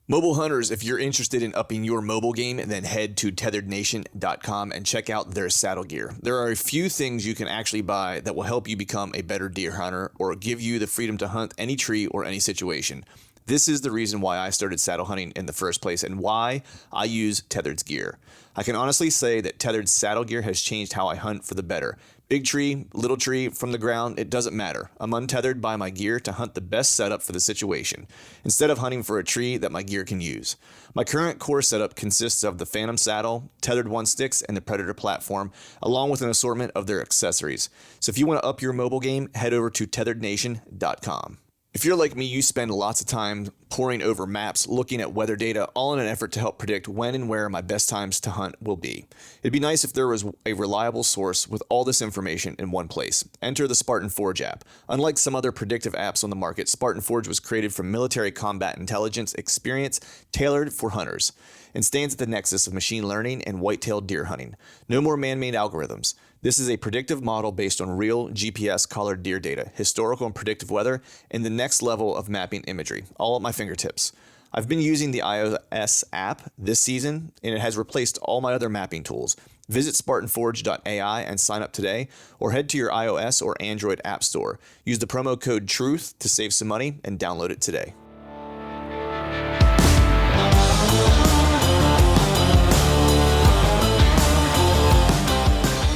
Mobile hunters, if you're interested in upping your mobile game, then head to tetherednation.com and check out their saddle gear. There are a few things you can actually buy that will help you become a better deer hunter or give you the freedom to hunt any tree or any situation. This is the reason why I started saddle hunting in the first place and why I use Tethered's gear. I can honestly say that Tethered's saddle gear has changed how I hunt for the better. Big tree, little tree, from the ground, it doesn't matter. I'm untethered by my gear to hunt the best setup for the situation, instead of hunting for a tree that my gear can use. My current core setup consists of the Phantom saddle, tethered one sticks, and the Predator platform, along with an assortment of their accessories. So if you want to up your mobile game, head over to tetherednation.com. If you're like me, you spend lots of time poring over maps, looking at weather data, all in an effort to help predict when and where my best times to hunt will be. It'd be nice if there was a reliable source with all this information in one place. Enter the Spartan Forge app. Unlike some other predictive apps on the market, Spartan Forge was created from military combat intelligence experience tailored for hunters, and stands at the nexus of machine learning and white-tailed deer hunting. No more man-made algorithms. This is a predictive model based on real GPS-collared deer data, historical and predictive weather, and the next level of mapping imagery, all at my fingertips. I've been using the iOS app this season, and it has replaced all my other mapping tools. Visit SpartanForge.ai and sign up today, or head to your iOS or Android app store. Use the promo code TRUTH to save some money and download it today.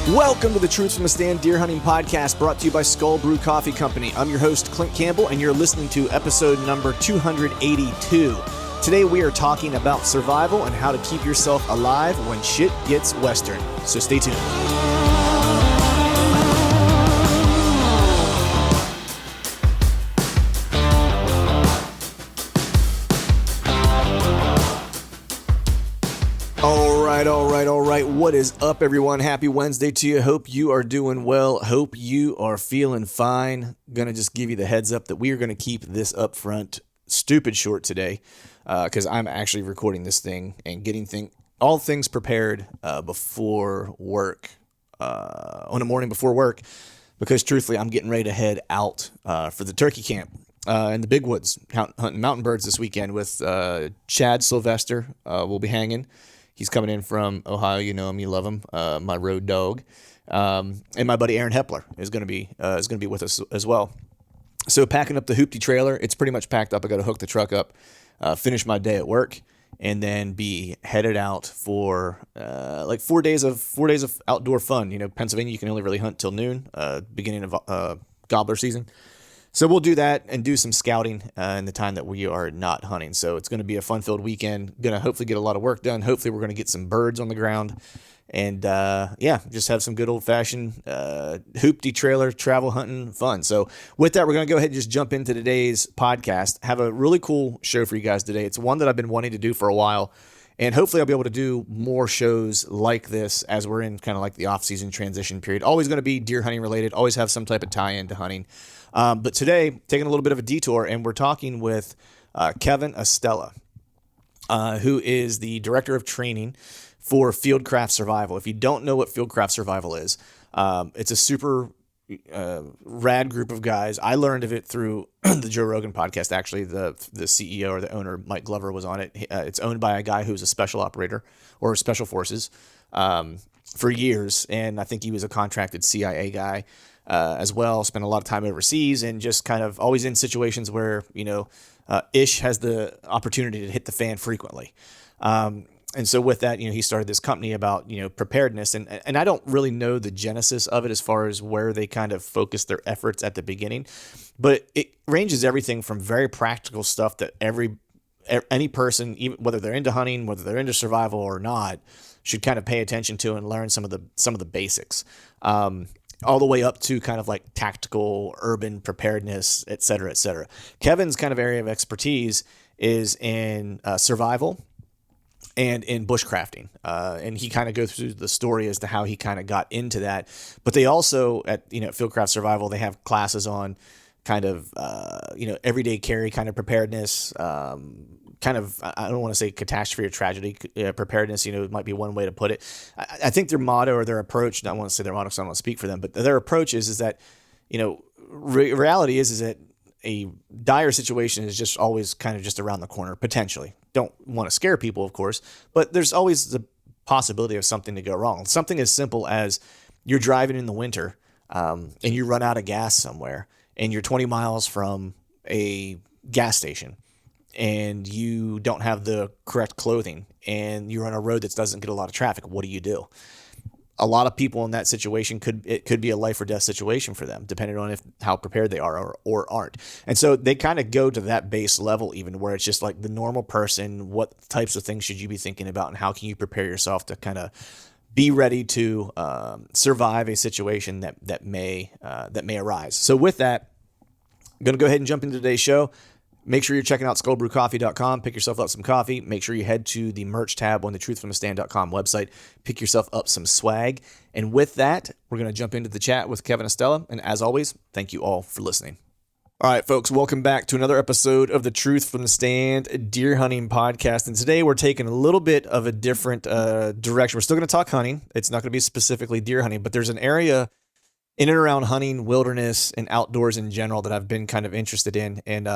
Welcome to the Truth from a Stand Deer Hunting Podcast, brought to you by Skull Brew Coffee Company. I'm your host, Clint Campbell, and you're listening to episode number 282. Today we are talking about survival and how to keep yourself alive when shit gets western. So stay tuned. All right. What is up, everyone? Happy Wednesday to you. Hope you are doing well. Hope you are feeling fine. Gonna just give you the heads up that we are gonna keep this up front stupid short today, because I'm actually recording this thing and getting all things prepared before work, on the morning before work, because truthfully, I'm getting ready to head out for the turkey camp in the big woods, hunting mountain birds this weekend with Chad Sylvester. We'll be hanging. He's coming in from Ohio. You know him, you love him. My road dog, and my buddy Aaron Hepler is going to be with us as well. So packing up the hoopty trailer, it's pretty much packed up. I got to hook the truck up, finish my day at work, and then be headed out for like 4 days of outdoor fun. You know, Pennsylvania, you can only really hunt till noon, beginning of gobbler season. So we'll do that and do some scouting in the time that we are not hunting. So it's going to be a fun-filled weekend. Going to hopefully get a lot of work done. Hopefully we're going to get some birds on the ground. And just have some good old-fashioned hoopty trailer travel hunting fun. So with that, we're going to go ahead and just jump into today's podcast. Have a really cool show for you guys today. It's one that I've been wanting to do for a while. And hopefully I'll be able to do more shows like this as we're in kind of like the off-season transition period. Always going to be deer hunting related. Always have some type of tie-in to hunting. But today, taking a little bit of a detour, and we're talking with Kevin Estela, who is the director of training for Fieldcraft Survival. If you don't know what Fieldcraft Survival is, it's a super rad group of guys. I learned of it through the Joe Rogan podcast. Actually, the CEO or the owner, Mike Glover, was on it. It's owned by a guy who's a special operator or special forces for years, and I think he was a contracted CIA guy. As well, spent a lot of time overseas and just kind of always in situations where, ish has the opportunity to hit the fan frequently. And so with that, he started this company about, preparedness. And I don't really know the genesis of it as far as where they kind of focused their efforts at the beginning. But it ranges everything from very practical stuff that any person, even whether they're into hunting, whether they're into survival or not, should kind of pay attention to and learn some of the basics. All the way up to kind of like tactical, urban preparedness, et cetera, et cetera. Kevin's kind of area of expertise is in survival and in bushcrafting. And he kind of goes through the story as to how he kind of got into that. But they also, at Fieldcraft Survival, they have classes on kind of, everyday carry kind of preparedness, kind of, I don't want to say catastrophe or tragedy preparedness, it might be one way to put it. I think their motto or their approach, I don't want to say their motto because I don't want to speak for them, but their approach is that, reality is that a dire situation is just always kind of just around the corner, potentially. Don't want to scare people, of course, but there's always the possibility of something to go wrong. Something as simple as you're driving in the winter and you run out of gas somewhere and you're 20 miles from a gas station and you don't have the correct clothing and you're on a road that doesn't get a lot of traffic. What do? A lot of people in that situation could be a life or death situation for them, depending on how prepared they are or aren't. And so they kind of go to that base level, even where it's just like the normal person. What types of things should you be thinking about, and how can you prepare yourself to kind of be ready to survive a situation that may arise? So with that, I'm going to go ahead and jump into today's show. Make sure you're checking out skullbrewcoffee.com. Pick yourself up some coffee. Make sure you head to the merch tab on the truthfullystand.com website. Pick yourself up some swag. And with that, we're going to jump into the chat with Kevin Estela. And as always, thank you all for listening. All right, folks, welcome back to another episode of the Truth from the Stand Deer Hunting Podcast. And today we're taking a little bit of a different direction. We're still going to talk hunting. It's not going to be specifically deer hunting, but there's an area in and around hunting, wilderness, and outdoors in general that I've been kind of interested in. And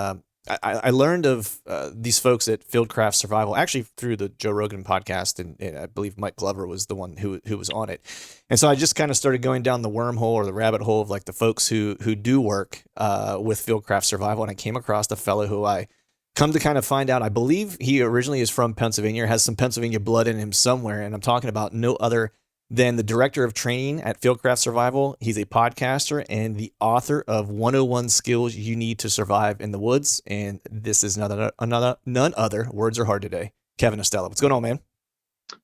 I learned of these folks at Fieldcraft Survival, actually through the Joe Rogan podcast, and I believe Mike Glover was the one who was on it. And so I just kind of started going down the wormhole or the rabbit hole of like the folks who do work with Fieldcraft Survival, and I came across a fellow who I come to kind of find out, I believe he originally is from Pennsylvania, or has some Pennsylvania blood in him somewhere, and I'm talking about no other than the director of training at Fieldcraft Survival. He's a podcaster and the author of 101 Skills You Need to Survive in the Woods. And this is none other, words are hard today, Kevin Estela. What's going on, man?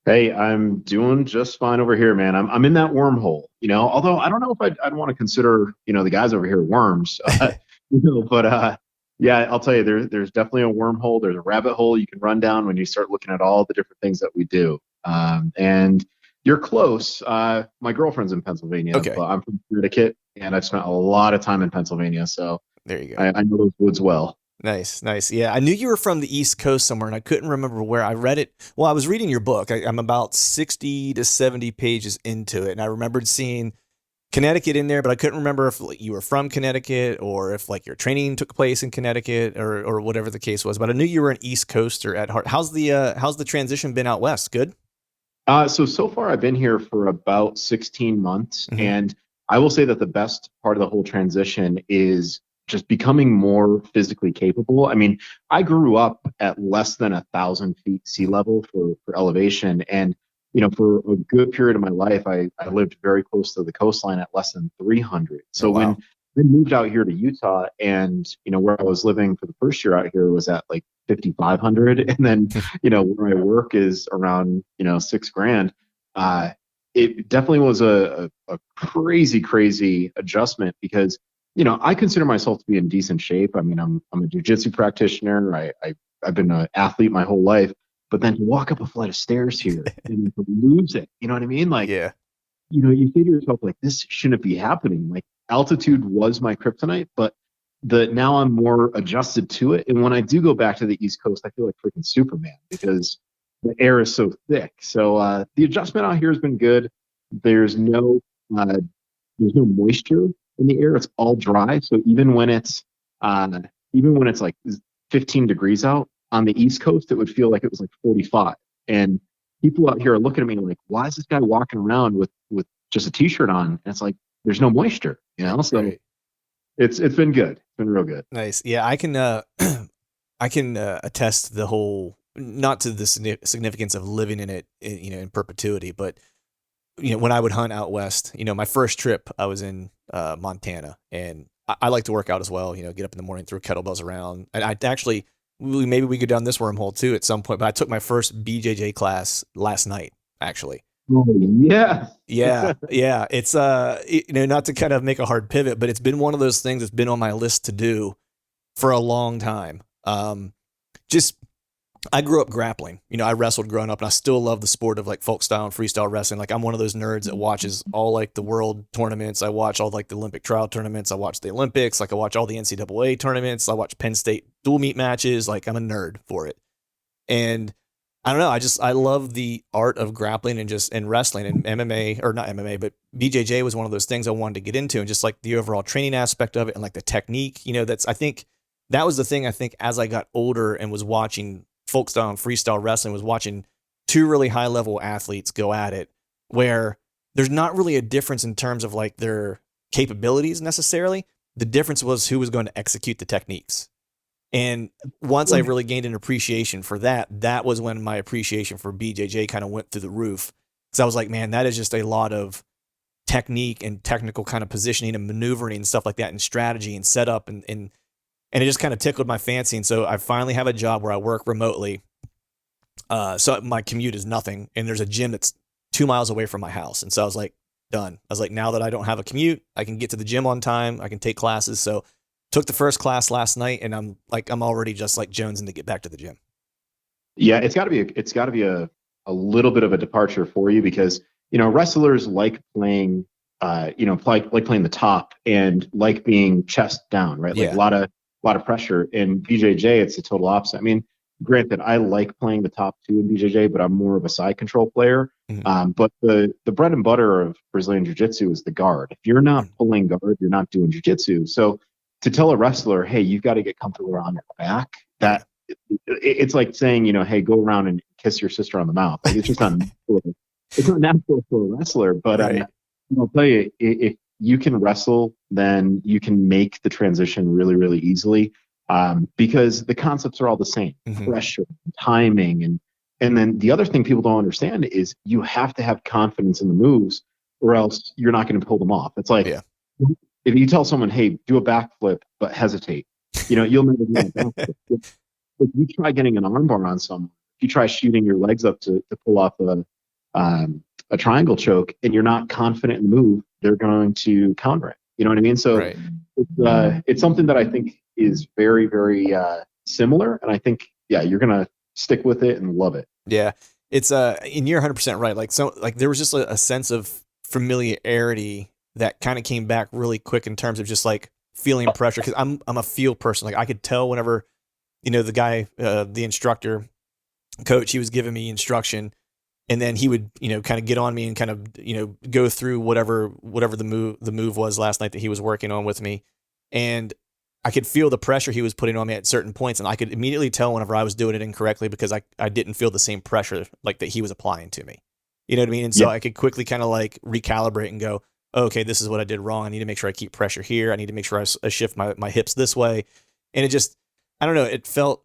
Hey, I'm doing just fine over here, man. I'm in that wormhole, although I don't know if I'd want to consider, the guys over here worms, but yeah, I'll tell you, there's definitely a wormhole. There's a rabbit hole you can run down when you start looking at all the different things that we do. And you're close. My girlfriend's in Pennsylvania, okay, but I'm from Connecticut, and I've spent a lot of time in Pennsylvania, so there you go. I know those woods well. Nice. Yeah, I knew you were from the East Coast somewhere, and I couldn't remember where. I read it. Well, I was reading your book. I'm about 60 to 70 pages into it, and I remembered seeing Connecticut in there, but I couldn't remember if you were from Connecticut or if like your training took place in Connecticut or whatever the case was. But I knew you were an East Coaster at heart. How's the transition been out west? Good. So far I've been here for about 16 months, mm-hmm. and I will say that the best part of the whole transition is just becoming more physically capable. I mean, I grew up at less than 1,000 feet sea level for elevation, and for a good period of my life, I lived very close to the coastline at less than 300. So wow. when I moved out here to Utah, and where I was living for the first year out here was at like 5,500, and then where I work is around $6,000. It definitely was a crazy adjustment because I consider myself to be in decent shape. I mean, I'm a jiu-jitsu practitioner. I've been an athlete my whole life, but then to walk up a flight of stairs here and to lose it, you know what I mean? Like, yeah. You say to yourself, like, this shouldn't be happening. Like, altitude was my kryptonite, but now I'm more adjusted to it. And when I do go back to the East Coast, I feel like freaking Superman because the air is so thick. So the adjustment out here has been good. There's no moisture in the air. It's all dry. So even when it's like 15 degrees out on the East Coast, it would feel like it was like 45. And people out here are looking at me like, why is this guy walking around with just a t-shirt on? And it's like, there's no moisture, so right. It's been good. It's been real good. Nice. Yeah. I can attest the whole, not to the significance of living in it, in perpetuity, but when I would hunt out west, my first trip I was in Montana, and I like to work out as well, get up in the morning, throw kettlebells around. And I actually, maybe we go down this wormhole too at some point, but I took my first BJJ class last night, actually. Oh, yeah. Yeah. It's, not to kind of make a hard pivot, but it's been one of those things that's been on my list to do for a long time. I grew up grappling, I wrestled growing up, and I still love the sport of like folk style and freestyle wrestling. Like, I'm one of those nerds that watches all like the world tournaments. I watch all like the Olympic trial tournaments. I watch the Olympics. Like, I watch all the NCAA tournaments. I watch Penn State dual meet matches. Like, I'm a nerd for it. And I don't know. I love the art of grappling and wrestling and MMA, or not MMA, but BJJ was one of those things I wanted to get into, and just like the overall training aspect of it and like the technique, I think that was the thing. I think as I got older and was watching folk style and freestyle wrestling, was watching two really high level athletes go at it, where there's not really a difference in terms of like their capabilities necessarily. The difference was who was going to execute the techniques. And once I really gained an appreciation for that, that was when my appreciation for BJJ kind of went through the roof. Because I was like, man, that is just a lot of technique and technical kind of positioning and maneuvering and stuff like that, and strategy and setup. And it just kind of tickled my fancy. And so I finally have a job where I work remotely. So my commute is nothing. And there's a gym that's 2 miles away from my house. And so I was like, done. I was like, now that I don't have a commute, I can get to the gym on time. I can take classes. So took the first class last night, and I'm already just like jonesing to get back to the gym. Yeah, it's got to be a little bit of a departure for you, because wrestlers like playing like playing the top and like being chest down, right? Like a lot of pressure. In BJJ, it's the total opposite. I mean, granted, I like playing the top two in BJJ, but I'm more of a side control player. Mm-hmm. But the bread and butter of Brazilian Jiu-Jitsu is the guard. If you're not pulling guard, you're not doing Jiu-Jitsu. So to tell a wrestler, hey, you've got to get comfortable around your back, that it's like saying, hey, go around and kiss your sister on the mouth. Like, it's just not natural. It's not natural for a wrestler. But I'll tell you, if you can wrestle, then you can make the transition really, really easily, because the concepts are all the same. Mm-hmm. Pressure, timing, and then the other thing people don't understand is you have to have confidence in the moves, or else you're not going to pull them off. It's like, if you tell someone, hey, do a backflip, but hesitate, you'll never do a backflip. If you try getting an armbar on someone, if you try shooting your legs up to pull off a triangle choke, and you're not confident in the move, they're going to counter it. You know what I mean? So it's something that I think is very, very similar. And I think, you're going to stick with it and love it. Yeah. It's and you're 100% right. Like there was just a sense of familiarity that kind of came back really quick in terms of just like feeling pressure. Cause I'm a feel person. Like I could tell whenever, the guy, the instructor coach, he was giving me instruction, and then he would, kind of get on me and kind of, go through whatever the move was last night that he was working on with me. And I could feel the pressure he was putting on me at certain points. And I could immediately tell whenever I was doing it incorrectly, because I didn't feel the same pressure like that he was applying to me. You know what I mean? And so I could quickly kind of like recalibrate and go, okay, this is what I did wrong. I need to make sure I keep pressure here. I need to make sure I shift my hips this way. And it just, I don't know, it felt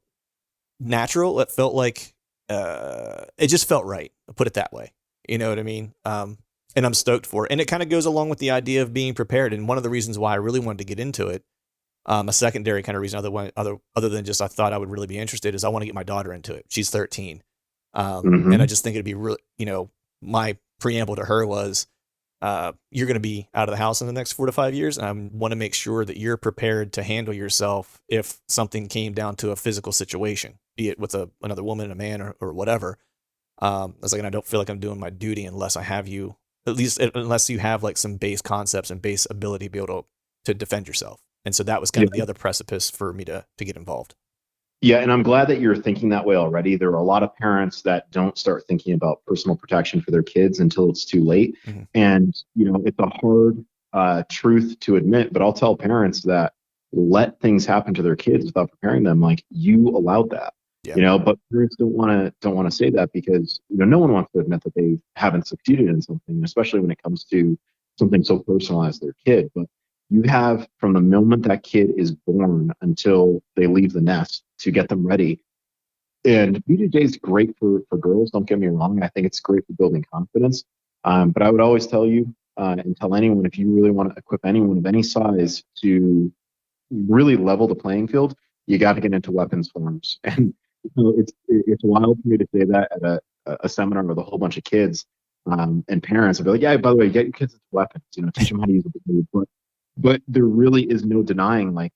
natural. It felt like, it just felt right. I'll put it that way. You know what I mean? And I'm stoked for it. And it kind of goes along with the idea of being prepared. And one of the reasons why I really wanted to get into it, a secondary kind of reason other than just I thought I would really be interested, is I want to get my daughter into it. She's 13. And I just think it'd be really, my preamble to her was, you're going to be out of the house in the next 4 to 5 years. And I want to make sure that you're prepared to handle yourself if something came down to a physical situation, be it with another woman, a man, or whatever. I was like, and I don't feel like I'm doing my duty unless I have you, at least unless you have like some base concepts and base ability to be able to defend yourself. And so that was kind of the other precipice for me to get involved. Yeah, and I'm glad that you're thinking that way already. There are a lot of parents that don't start thinking about personal protection for their kids until it's too late. Mm-hmm. And, it's a hard truth to admit, but I'll tell parents that let things happen to their kids without preparing them. Like, you allowed that, but parents don't want to say that, because, no one wants to admit that they haven't succeeded in something, especially when it comes to something so personal as their kid. But you have, from the moment that kid is born until they leave the nest, to get them ready. And BJJ is great for girls. Don't get me wrong. I think it's great for building confidence. But I would always tell you and tell anyone, if you really want to equip anyone of any size to really level the playing field, you got to get into weapons forms. And it's wild for me to say that at a seminar with a whole bunch of kids and parents. I'll be like, yeah, by the way, get your kids into weapons. Teach them how to use a blade. But there really is no denying, like,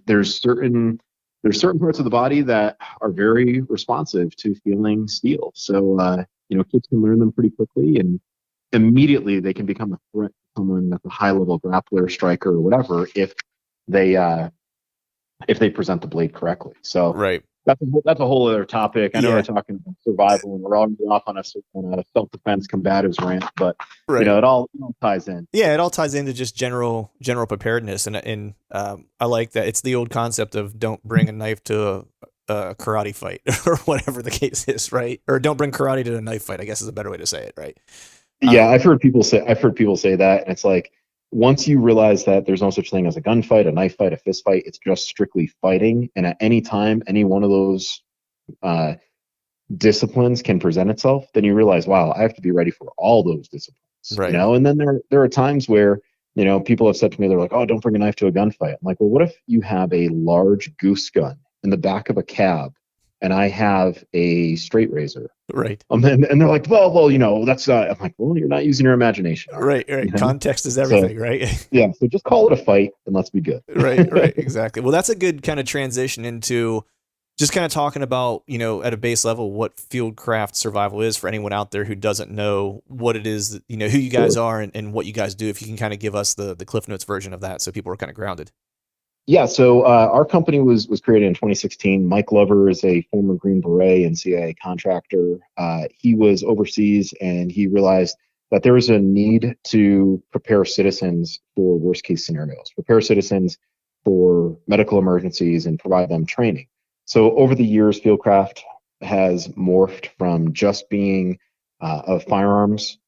there's certain parts of the body that are very responsive to feeling steel. So, kids can learn them pretty quickly, and immediately they can become a threat to someone that's a high-level grappler, striker, or whatever, if they present the blade correctly. So right. That's a whole other topic. I know we're talking about survival, and we're all going off on a self-defense combatives rant, but Right. it all ties in. Yeah, it all ties into just general preparedness, and I like that it's the old concept of don't bring a knife to a karate fight or whatever the case is, right? Or don't bring karate to a knife fight, I guess is a better way to say it, right? Yeah, I've heard people say that, and it's like once you realize that there's no such thing as a gunfight, a knife fight, a fist fight, it's just strictly fighting, and at any time, any one of those uh, disciplines can present itself, then you realize, wow, I have to be ready for all those disciplines, Right. And then there are times where people have said to me, they're like, oh, don't bring a knife to a gunfight. I'm like, well, what if you have a large goose gun in the back of a cab, and I have a straight razor? Right. And they're like, well, that's not. I'm like, well, you're not using your imagination. Right. Context is everything, So, right? yeah. So just call it a fight and let's be good. Right. Exactly. Well, that's a good kind of transition into just kind of talking about, at a base level, what Fieldcraft Survival is for anyone out there who doesn't know what it is, who you guys Sure. are and what you guys do. If you can kind of give us the Cliff Notes version of that so people are kind of grounded. Yeah, so our company was created in 2016. Mike Glover is a former Green Beret and CIA contractor. He was overseas, and he realized that there was a need to prepare citizens for worst case scenarios, prepare citizens for medical emergencies, and provide them training. So over the years, Fieldcraft has morphed from just being a firearms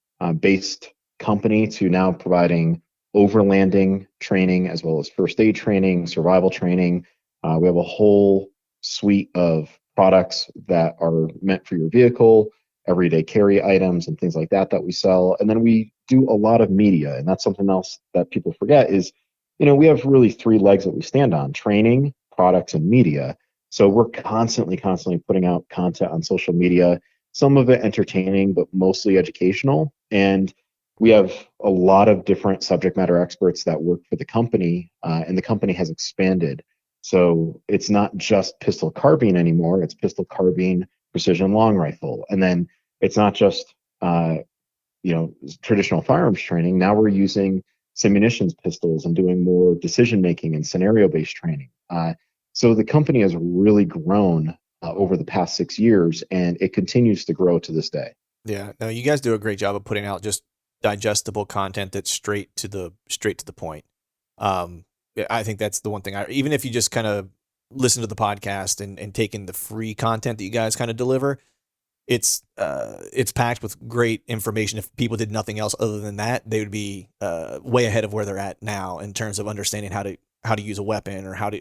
based company to now providing overlanding training as well as first aid training, survival training. We have a whole suite of products that are meant for your vehicle, everyday carry items, and things like that we sell. And then we do a lot of media, and that's something else that people forget is, we have really three legs that we stand on: training, products, and media. So we're constantly putting out content on social media, some of it entertaining, but mostly educational. And we have a lot of different subject matter experts that work for the company, and the company has expanded. So it's not just pistol carbine anymore; it's pistol carbine, precision long rifle, and then it's not just traditional firearms training. Now we're using simunitions pistols and doing more decision making and scenario based training. So the company has really grown over the past 6 years, and it continues to grow to this day. Yeah. No, you guys do a great job of putting out just digestible content that's straight to the point. I think that's the one thing. Even if you just kind of listen to the podcast and take in the free content that you guys kind of deliver, it's packed with great information. If people did nothing else other than that, they would be way ahead of where they're at now in terms of understanding how to use a weapon, or how to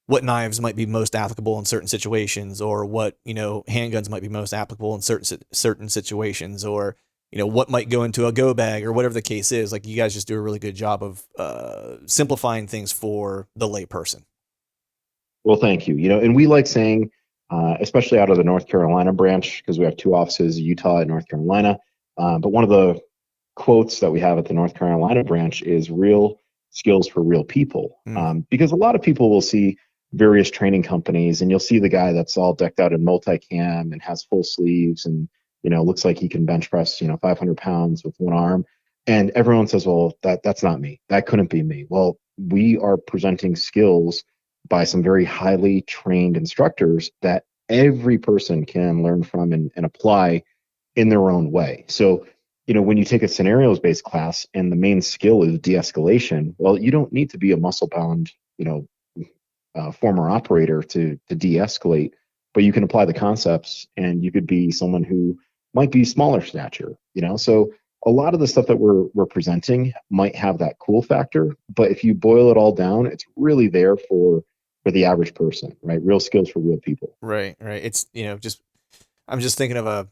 what knives might be most applicable in certain situations, or what handguns might be most applicable in certain situations, or what might go into a go bag, or whatever the case is. Like, you guys just do a really good job of simplifying things for the lay person. Well, thank you. And we like saying, especially out of the North Carolina branch, because we have two offices, Utah and North Carolina. But one of the quotes that we have at the North Carolina branch is real skills for real people. Because a lot of people will see various training companies, and you'll see the guy that's all decked out in multicam and has full sleeves and looks like he can bench press 500 pounds with one arm, and everyone says, well, that's not me, that couldn't be me. Well, we are presenting skills by some very highly trained instructors that every person can learn from and apply in their own way. So when you take a scenarios based class and the main skill is de-escalation, well, you don't need to be a muscle bound former operator to de-escalate, but you can apply the concepts, and you could be someone who might be smaller stature. So a lot of the stuff that we're presenting might have that cool factor, but if you boil it all down, it's really there for the average person, right? Real skills for real people. Right. It's I'm just thinking of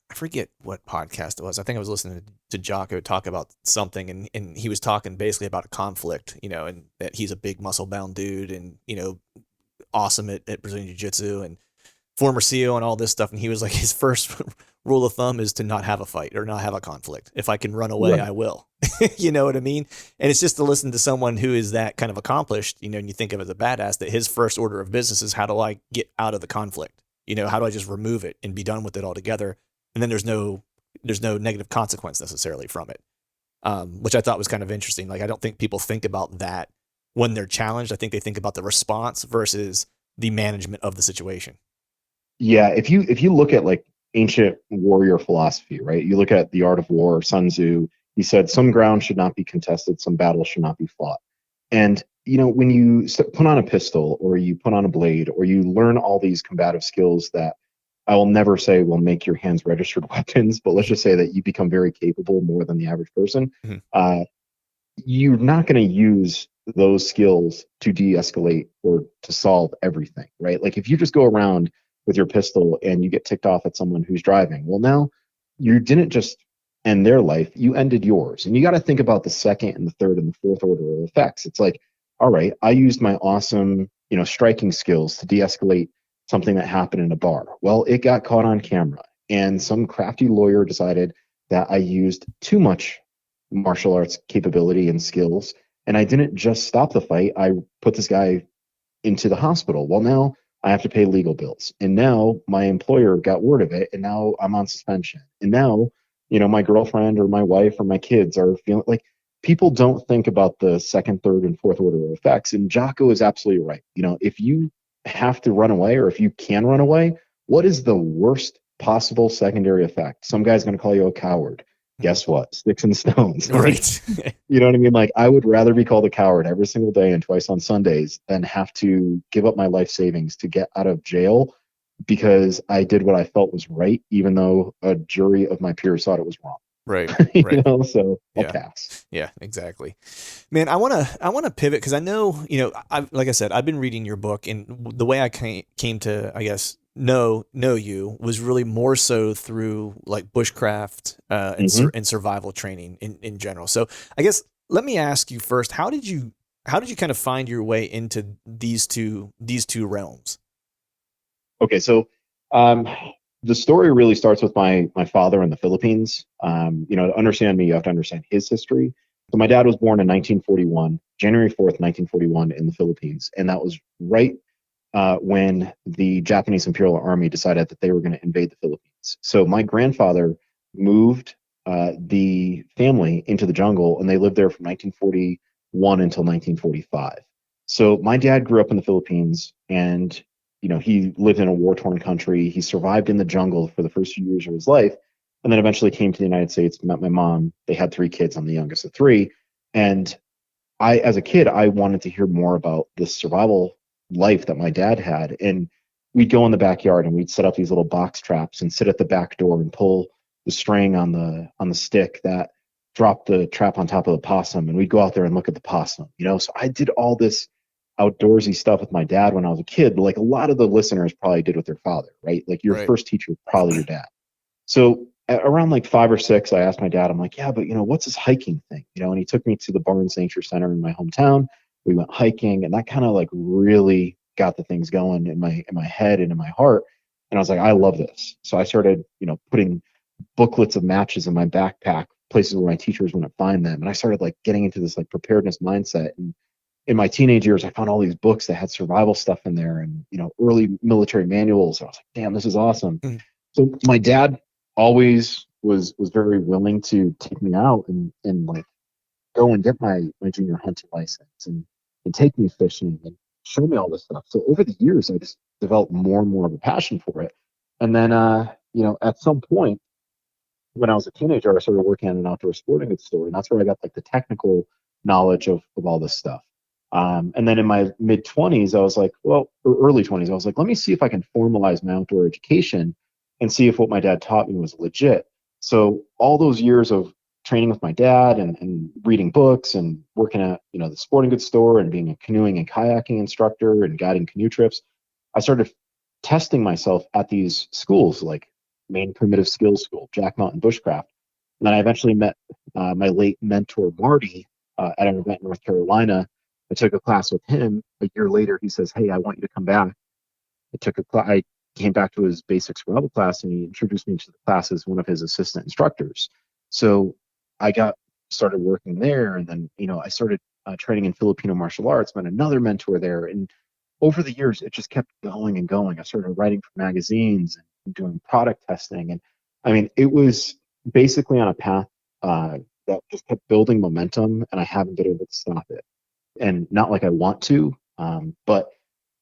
I forget what podcast it was. I think I was listening to Jocko talk about something, and he was talking basically about a conflict, and that he's a big muscle bound dude, and awesome at Brazilian Jiu Jitsu and former CEO and all this stuff. And he was like, his first rule of thumb is to not have a fight or not have a conflict. If I can run away, Right. I will. You know what I mean? And it's just to listen to someone who is that kind of accomplished, and you think of as a badass, that his first order of business is, how do I get out of the conflict? How do I just remove it and be done with it altogether? And then there's no negative consequence necessarily from it, which I thought was kind of interesting. Like, I don't think people think about that when they're challenged. I think they think about the response versus the management of the situation. Yeah, if you look at like ancient warrior philosophy, right? You look at the art of war, Sun Tzu, he said some ground should not be contested, some battles should not be fought. And when you put on a pistol or you put on a blade or you learn all these combative skills that I will never say will make your hands registered weapons, but let's just say that you become very capable more than the average person. Mhm. Uh, you're not going to use those skills to de-escalate or to solve everything, right? Like if you just go around with your pistol and you get ticked off at someone who's driving, well, now you didn't just end their life, you ended yours. And you got to think about the second and the third and the fourth order of effects. It's like, all right, I used my awesome, striking skills to de-escalate something that happened in a bar. Well, it got caught on camera, and some crafty lawyer decided that I used too much martial arts capability and skills. And I didn't just stop the fight. I put this guy into the hospital. Well, now I have to pay legal bills. And now my employer got word of it. And now I'm on suspension. And now, my girlfriend or my wife or my kids are feeling like people don't think about the second, third, and fourth order effects. And Jocko is absolutely right. If you have to run away or if you can run away, what is the worst possible secondary effect? Some guy's going to call you a coward. Mhm. Guess what? Sticks and stones. Like, Right. you know what I mean? Like, I would rather be called a coward every single day and twice on Sundays than have to give up my life savings to get out of jail because I did what I felt was right, even though a jury of my peers thought it was wrong. Right. you Right. know, so I'll Yeah. pass. Yeah, exactly. Man, I want to pivot because I know, like I said, I've been reading your book, and the way I came to, I guess, know you was really more so through like bushcraft Hmm. and survival training in general. So I guess let me ask you first, how did you kind of find your way into these two realms? Okay, so um, the story really starts with my father in the Philippines. To understand me, you have to understand his history. So my dad was born in 1941, January 4th, 1941, in the Philippines, and that was right when the Japanese Imperial Army decided that they were going to invade the Philippines. So my grandfather moved the family into the jungle, and they lived there from 1941 until 1945. So my dad grew up in the Philippines, and he lived in a war-torn country. He survived in the jungle for the first few years of his life, and then eventually came to the United States, met my mom. They had three kids. I'm the youngest of three, and as a kid, I wanted to hear more about this survival life that my dad had. And we'd go in the backyard and we'd set up these little box traps and sit at the back door and pull the string on the stick that dropped the trap on top of the possum. And we'd go out there and look at the possum. So I did all this outdoorsy stuff with my dad when I was a kid, like a lot of the listeners probably did with their father, right? Like your Right. first teacher, probably your dad. So around like 5 or 6, I asked my dad, I'm like, yeah, but what's this hiking thing? And he took me to the Barnes Nature Center in my hometown. We went hiking, and that kind of like really got the things going in my head and in my heart. And I was like, I love this. So I started, putting booklets of matches in my backpack, places where my teachers wouldn't find them. And I started like getting into this like preparedness mindset. And in my teenage years, I found all these books that had survival stuff in there and, early military manuals. And I was like, damn, this is awesome. Mhm. So my dad always was very willing to take me out and like go and get my junior hunting license and take me fishing and show me all this stuff. So over the years, I just developed more and more of a passion for it. And then, at some point when I was a teenager, I started working at an outdoor sporting goods store, and that's where I got like the technical knowledge of all this stuff. And then in my mid 20s, I was like, well, or early 20s, I was like, let me see if I can formalize my outdoor education and see if what my dad taught me was legit. So all those years of training with my dad and reading books and working at the sporting goods store and being a canoeing and kayaking instructor and guiding canoe trips, I started testing myself at these schools like Maine Primitive Skills School, Jack Mountain Bushcraft. And then I eventually met my late mentor, Marty, at an event in North Carolina. I took a class with him. A year later, he says, hey, I want you to come back. I came back to his basic survival class, and he introduced me to the class as one of his assistant instructors. So I got started working there, and then I started training in Filipino martial arts. Met another mentor there, and over the years, it just kept going and going. I started writing for magazines and doing product testing, and I mean, it was basically on a path that just kept building momentum, and I haven't been able to stop it. And not like I want to, but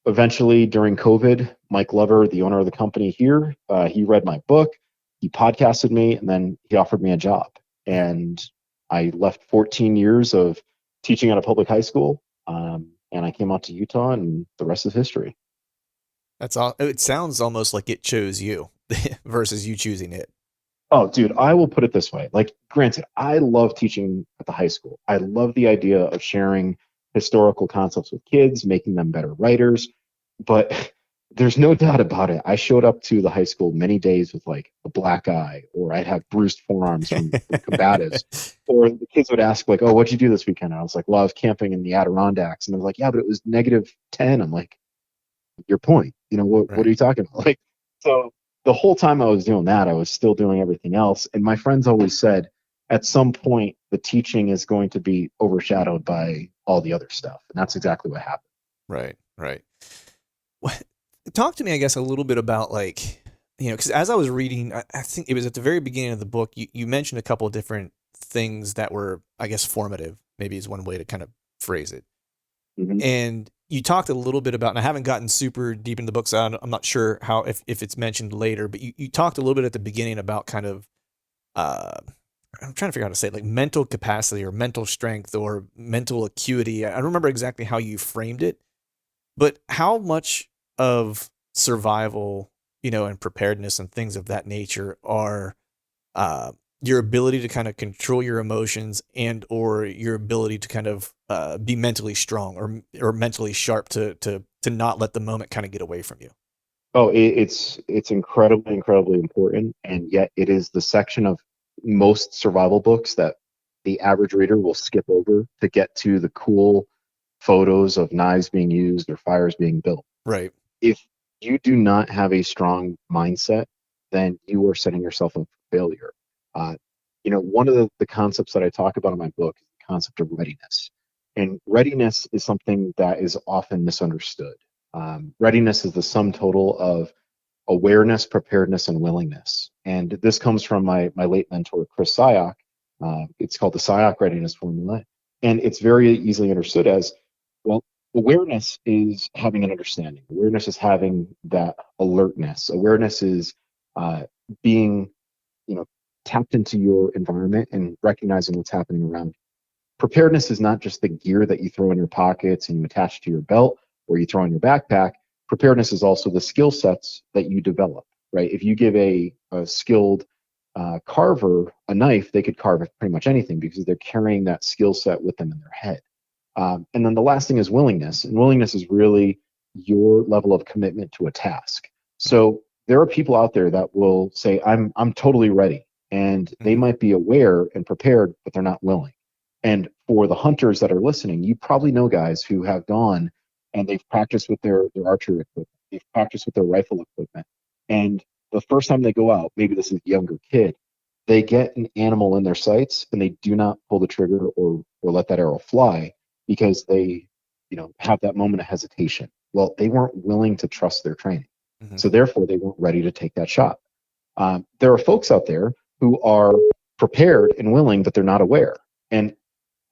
eventually during COVID, Mike Lover, the owner of the company here, he read my book, he podcasted me, and then he offered me a job. And I left 14 years of teaching at a public high school, and I came out to Utah, and the rest is history. That's all. It sounds almost like it chose you versus you choosing it. Oh, dude, I will put it this way. Like, granted, I love teaching at the high school. I love the idea of sharing historical concepts with kids, making them better writers. But there's no doubt about it. I showed up to the high school many days with like a black eye, or I'd have bruised forearms from combatives. Or the kids would ask, like, oh, what'd you do this weekend? And I was like, well, I was camping in the Adirondacks. And I was like, yeah, but it was -10. I'm like, your point. What are Right. you talking about? Like, so the whole time I was doing that, I was still doing everything else. And my friends always said, at some point, the teaching is going to be overshadowed by all the other stuff. And that's exactly what happened. Right. Right. Talk to me, I guess, a little bit about like, because as I was reading, I think it was at the very beginning of the book, you mentioned a couple of different things that were, I guess, formative, maybe is one way to kind of phrase it. Mm-hmm. And you talked a little bit about, and I haven't gotten super deep into the book, so I'm not sure how, if it's mentioned later, but you talked a little bit at the beginning about kind of, uh, I'm trying to figure out how to say it, like mental capacity or mental strength or mental acuity. I don't remember exactly how you framed it, but how much of survival, and preparedness and things of that nature are uh, your ability to kind of control your emotions and or your ability to kind of be mentally strong or mentally sharp to not let the moment kind of get away from you. Oh, it's incredibly, incredibly important. And yet it is the section of most survival books that the average reader will skip over to get to the cool photos of knives being used or fires being built. Right. If you do not have a strong mindset, then you are setting yourself up for failure. Uh, one of the concepts that I talk about in my book is the concept of readiness. And readiness is something that is often misunderstood. Readiness is the sum total of awareness, preparedness, and willingness. And this comes from my late mentor, Chris Psych. It's called the Psych Readiness Formula. And it's very easily understood as, well, awareness is having an understanding. Awareness is having that alertness. Awareness is being, tapped into your environment and recognizing what's happening around you. Preparedness is not just the gear that you throw in your pockets and you attach to your belt or you throw in your backpack. Preparedness is also the skill sets that you develop, right? If you give a skilled carver a knife, they could carve pretty much anything because they're carrying that skill set with them in their head. And then the last thing is willingness. And willingness is really your level of commitment to a task. So there are people out there that will say, I'm totally ready. And they Mm-hmm. might be aware and prepared, but they're not willing. And for the hunters that are listening, you probably know guys who have gone and they've practiced with their archery equipment. They've practiced with their rifle equipment. And the first time they go out, maybe this is a younger kid, they get an animal in their sights and they do not pull the trigger or let that arrow fly because they, have that moment of hesitation. Well, they weren't willing to trust their training. Mm-hmm. So therefore they weren't ready to take that shot. There are folks out there who are prepared and willing, but they're not aware. And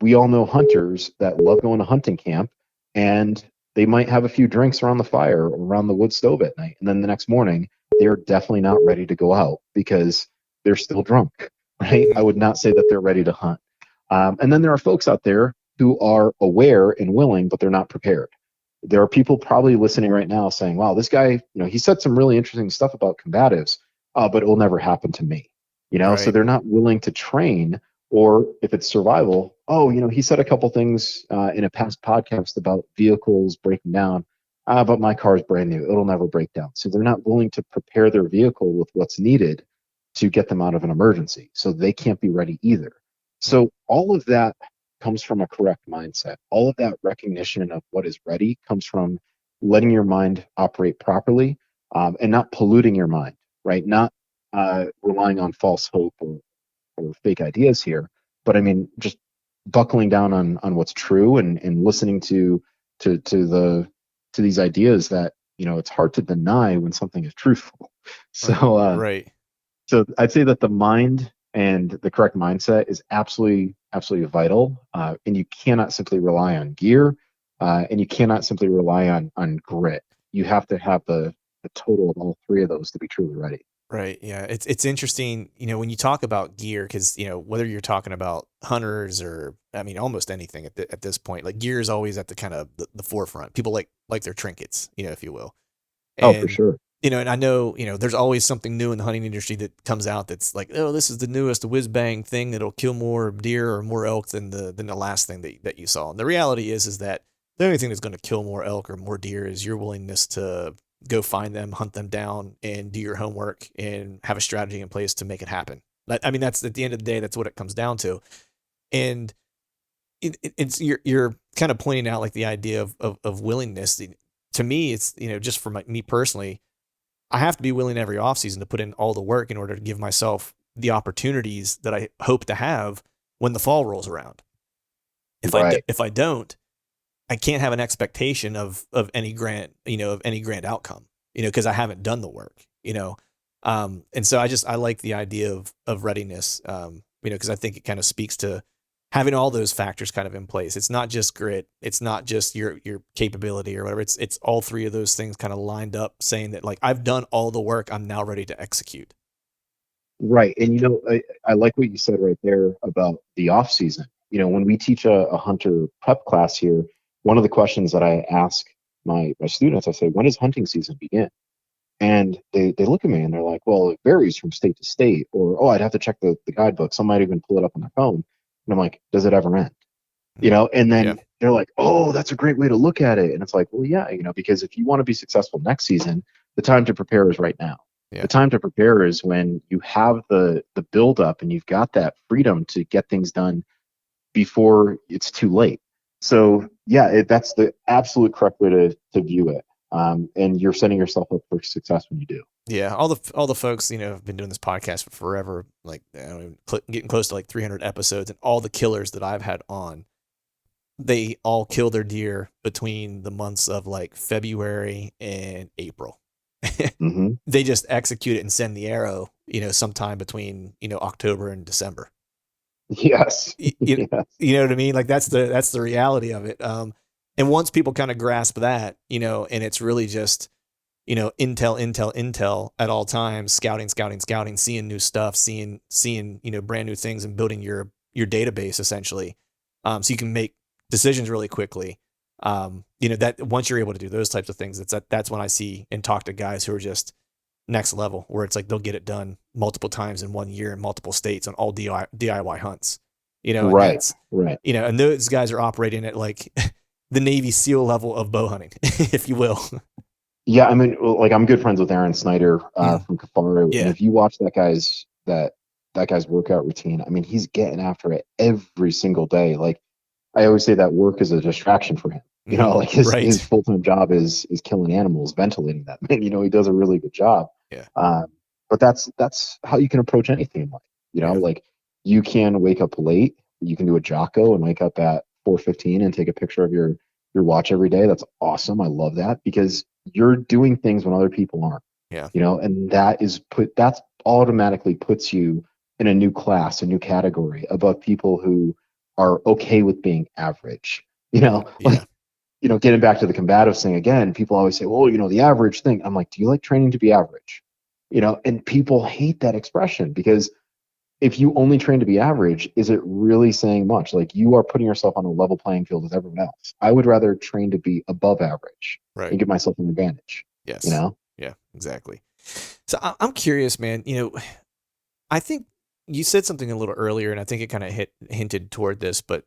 we all know hunters that love going to hunting camp and they might have a few drinks around the fire or around the wood stove at night. And then the next morning, they're definitely not ready to go out because they're still drunk, right? I would not say that they're ready to hunt. And then there are folks out there who are aware and willing, but they're not prepared. There are people probably listening right now saying, wow, this guy, he said some really interesting stuff about combatives, but it will never happen to me. So Right. they're not willing to train. Or if it's survival, oh, he said a couple things in a past podcast about vehicles breaking down, but my car is brand new. It'll never break down. So they're not willing to prepare their vehicle with what's needed to get them out of an emergency. So they can't be ready either. So all of that comes from a correct mindset. All of that recognition of what is ready comes from letting your mind operate properly and not polluting your mind, right? Not relying on false hope or fake ideas here, but I mean, just buckling down on what's true and listening to these ideas that, it's hard to deny when something is truthful. So, Right. so I'd say that the mind and the correct mindset is absolutely, absolutely vital. And you cannot simply rely on gear. And you cannot simply rely on grit. You have to have the total of all three of those to be truly ready. Right. Yeah. It's interesting, when you talk about gear, because, whether you're talking about hunters or, I mean, almost anything at this point, like gear is always at the kind of the forefront. People like their trinkets, if you will. Oh, for And, sure. and I know, there's always something new in the hunting industry that comes out that's like, oh, this is the newest whiz bang thing that'll kill more deer or more elk than the last thing that you saw. And the reality is that the only thing that's going to kill more elk or more deer is your willingness to go find them, hunt them down, and do your homework and have a strategy in place to make it happen. I mean, that's at the end of the day, that's what it comes down to. And it's you're kind of pointing out like the idea of willingness. To me, it's, just for me personally, I have to be willing every off season to put in all the work in order to give myself the opportunities that I hope to have when the fall rolls around. If I don't, I can't have an expectation of any grand outcome, because I haven't done the work, and so I like the idea of readiness, because I think it kind of speaks to having all those factors kind of in place. It's not just grit. It's not just your capability or whatever. It's all three of those things kind of lined up, saying that like, I've done all the work. I'm now ready to execute. Right. And, I like what you said right there about the off season. When we teach a hunter prep class here, one of the questions that I ask my students, I say, when does hunting season begin? And they look at me and they're like, well, it varies from state to state, or, oh, I'd have to check the guidebook. Some might even pull it up on their phone. And I'm like, does it ever end? And then they're like, oh, that's a great way to look at it. And it's like, well, yeah, because if you want to be successful next season, the time to prepare is right now. Yeah. The time to prepare is when you have the build up and you've got that freedom to get things done before it's too late. So yeah, that's the absolute correct way to view it. And you're setting yourself up for success when you do. Yeah, all the folks have been doing this podcast for forever, like getting close to like 300 episodes, and all the killers that I've had on, they all kill their deer between the months of like February and April. Mm-hmm. They just execute it and send the arrow, sometime between October and December. Yes. You know what I mean? Like that's the reality of it. And once people kind of grasp that, and it's really just, intel at all times, scouting, seeing new stuff, seeing, brand new things and building your database essentially. So you can make decisions really quickly. That once you're able to do those types of things, that's when I see and talk to guys who are just next level, where it's like they'll get it done multiple times in 1 year in multiple states on all DIY hunts, right. And those guys are operating at like the Navy SEAL level of bow hunting, if you will. Yeah. I mean, like I'm good friends with Aaron Snyder from Kafaru. Yeah. And if you watch that guy's workout routine, I mean, he's getting after it every single day. Like I always say that work is a distraction for him. Like his full-time job is killing animals, ventilating them. And, he does a really good job. Yeah. But that's how you can approach anything in life. Like you can wake up late. You can do a Jocko and wake up at 4:15 and take a picture of your watch every day. That's awesome. I love that because you're doing things when other people aren't. Yeah. And that's automatically puts you in a new class, a new category above people who are okay with being average. Getting back to the combative thing again, people always say, well, the average thing. I'm like, do you like training to be average? And people hate that expression because if you only train to be average, is it really saying much? Like you are putting yourself on a level playing field with everyone else. I would rather train to be above average and give myself an advantage. Yes. Yeah, exactly. So I'm curious, man, I think you said something a little earlier and I think it kind of hinted toward this, but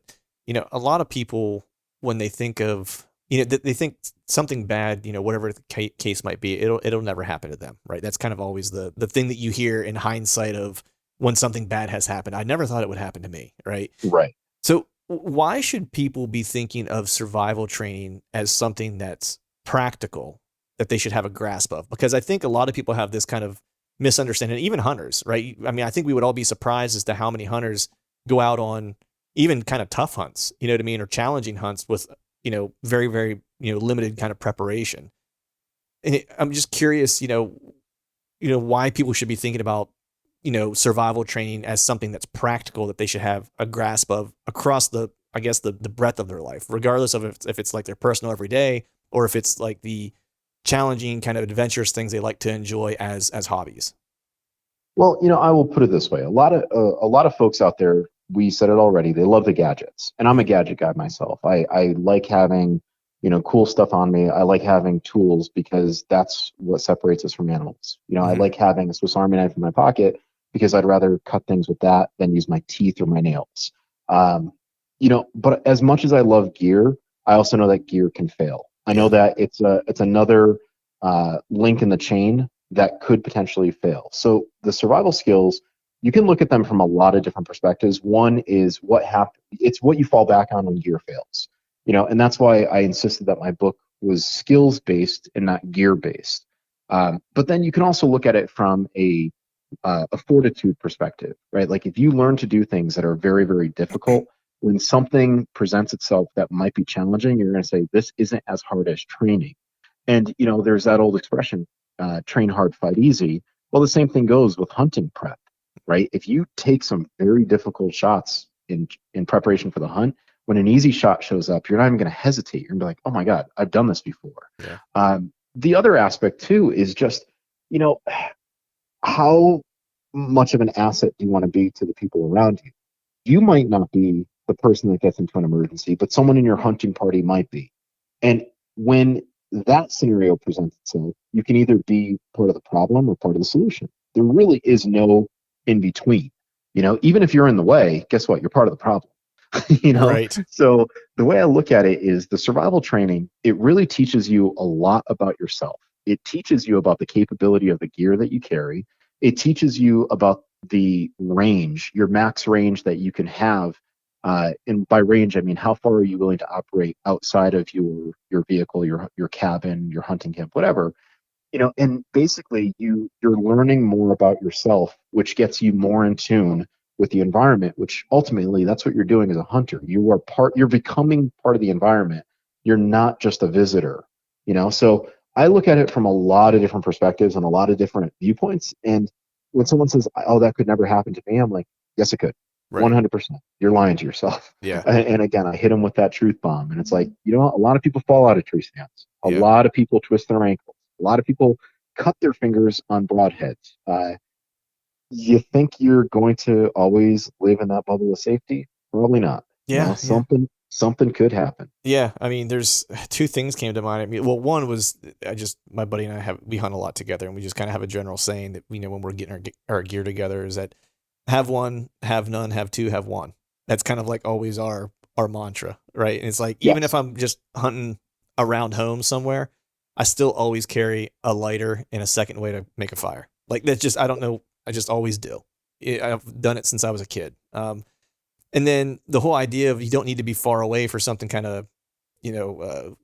a lot of people, when they think of, they think something bad, whatever the case might be, it'll never happen to them, right? That's kind of always the thing that you hear in hindsight of when something bad has happened. I never thought it would happen to me, right? Right. So why should people be thinking of survival training as something that's practical, that they should have a grasp of? Because I think a lot of people have this kind of misunderstanding, even hunters, right? I mean, I think we would all be surprised as to how many hunters go out on even kind of tough hunts, you know what I mean? Or challenging hunts with, very, very, limited kind of preparation. And I'm just curious, why people should be thinking about, survival training as something that's practical, that they should have a grasp of across the I guess the breadth of their life, regardless of if it's like their personal everyday or if it's like the challenging kind of adventurous things they like to enjoy as hobbies. Well, I will put it this way: a lot of folks out there, we said it already, they love the gadgets, and I'm a gadget guy myself. I like having cool stuff on me. I like having tools because that's what separates us from animals. I Mm-hmm. like having a Swiss Army knife in my pocket because I'd rather cut things with that than use my teeth or my nails. Um, but as much as I love gear, I also know that gear can fail. I know Yeah. that it's another link in the chain that could potentially fail. So the survival skills, you can look at them from a lot of different perspectives. One is what happened. It's what you fall back on when gear fails. And that's why I insisted that my book was skills based and not gear based. But then you can also look at it from a fortitude perspective, right? Like if you learn to do things that are very, very difficult, when something presents itself that might be challenging, you're going to say, this isn't as hard as training. And, there's that old expression, train hard, fight easy. Well, the same thing goes with hunting prep, right? If you take some very difficult shots in preparation for the hunt, when an easy shot shows up, you're not even going to hesitate. You're going to be like, oh my God, I've done this before. Yeah. The other aspect too is just, you know, how much of an asset do you want to be to the people around you? You might not be the person that gets into an emergency, but someone in your hunting party might be. And when that scenario presents itself, you can either be part of the problem or part of the solution. There really is no in between. Even if you're in the way, guess what? You're part of the problem. Right. So the way I look at it is the survival training, it really teaches you a lot about yourself. It teaches you about the capability of the gear that you carry. It teaches you about the range, your max range that you can have. And by range, I mean how far are you willing to operate outside of your vehicle, your cabin, your hunting camp, whatever. And basically you're learning more about yourself, which gets you more in tune with the environment, which ultimately that's what you're doing as a hunter. You're becoming part of the environment. You're not just a visitor. So I look at it from a lot of different perspectives and a lot of different viewpoints. And when someone says, oh, that could never happen to me, I'm like, yes, it could. Right. 100%. You're lying to yourself. Yeah. And again, I hit them with that truth bomb. And it's like, a lot of people fall out of tree stands. A Yeah. lot of people twist their ankles. A lot of people cut their fingers on broadheads. You think you're going to always live in that bubble of safety? Probably not. Yeah. Yeah. Something could happen. Yeah, I mean, there's two things came to mind. I mean, well, one was my buddy and we hunt a lot together, and we just kind of have a general saying that when we're getting our gear together is that have one, have none, have two, have one. That's kind of like always our mantra, right? And it's like even Yes. if I'm just hunting around home somewhere, I still always carry a lighter and a second way to make a fire. Like that's just I don't know, I just always do. I've done it since I was a kid. And then the whole idea of you don't need to be far away for something kind of,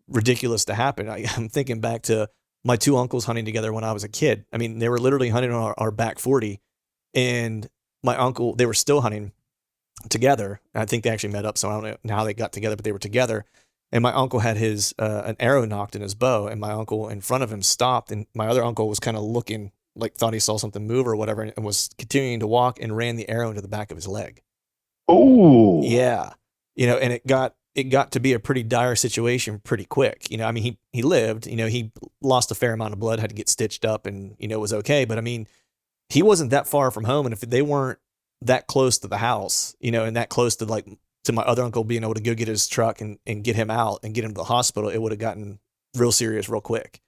ridiculous to happen. I'm thinking back to my two uncles hunting together when I was a kid. I mean, they were literally hunting on our back 40, and my uncle, they were still hunting together. I think they actually met up, so I don't know how they got together, but they were together. And my uncle had his an arrow knocked in his bow, and my uncle in front of him stopped, and my other uncle was kind of looking like thought he saw something move or whatever, and was continuing to walk and ran the arrow into the back of his leg. Oh, Yeah. And it got to be a pretty dire situation pretty quick. I mean, he lived, he lost a fair amount of blood, had to get stitched up and, was okay. But I mean, he wasn't that far from home. And if they weren't that close to the house, and that close to to my other uncle being able to go get his truck and get him out and get him to the hospital, it would have gotten real serious real quick.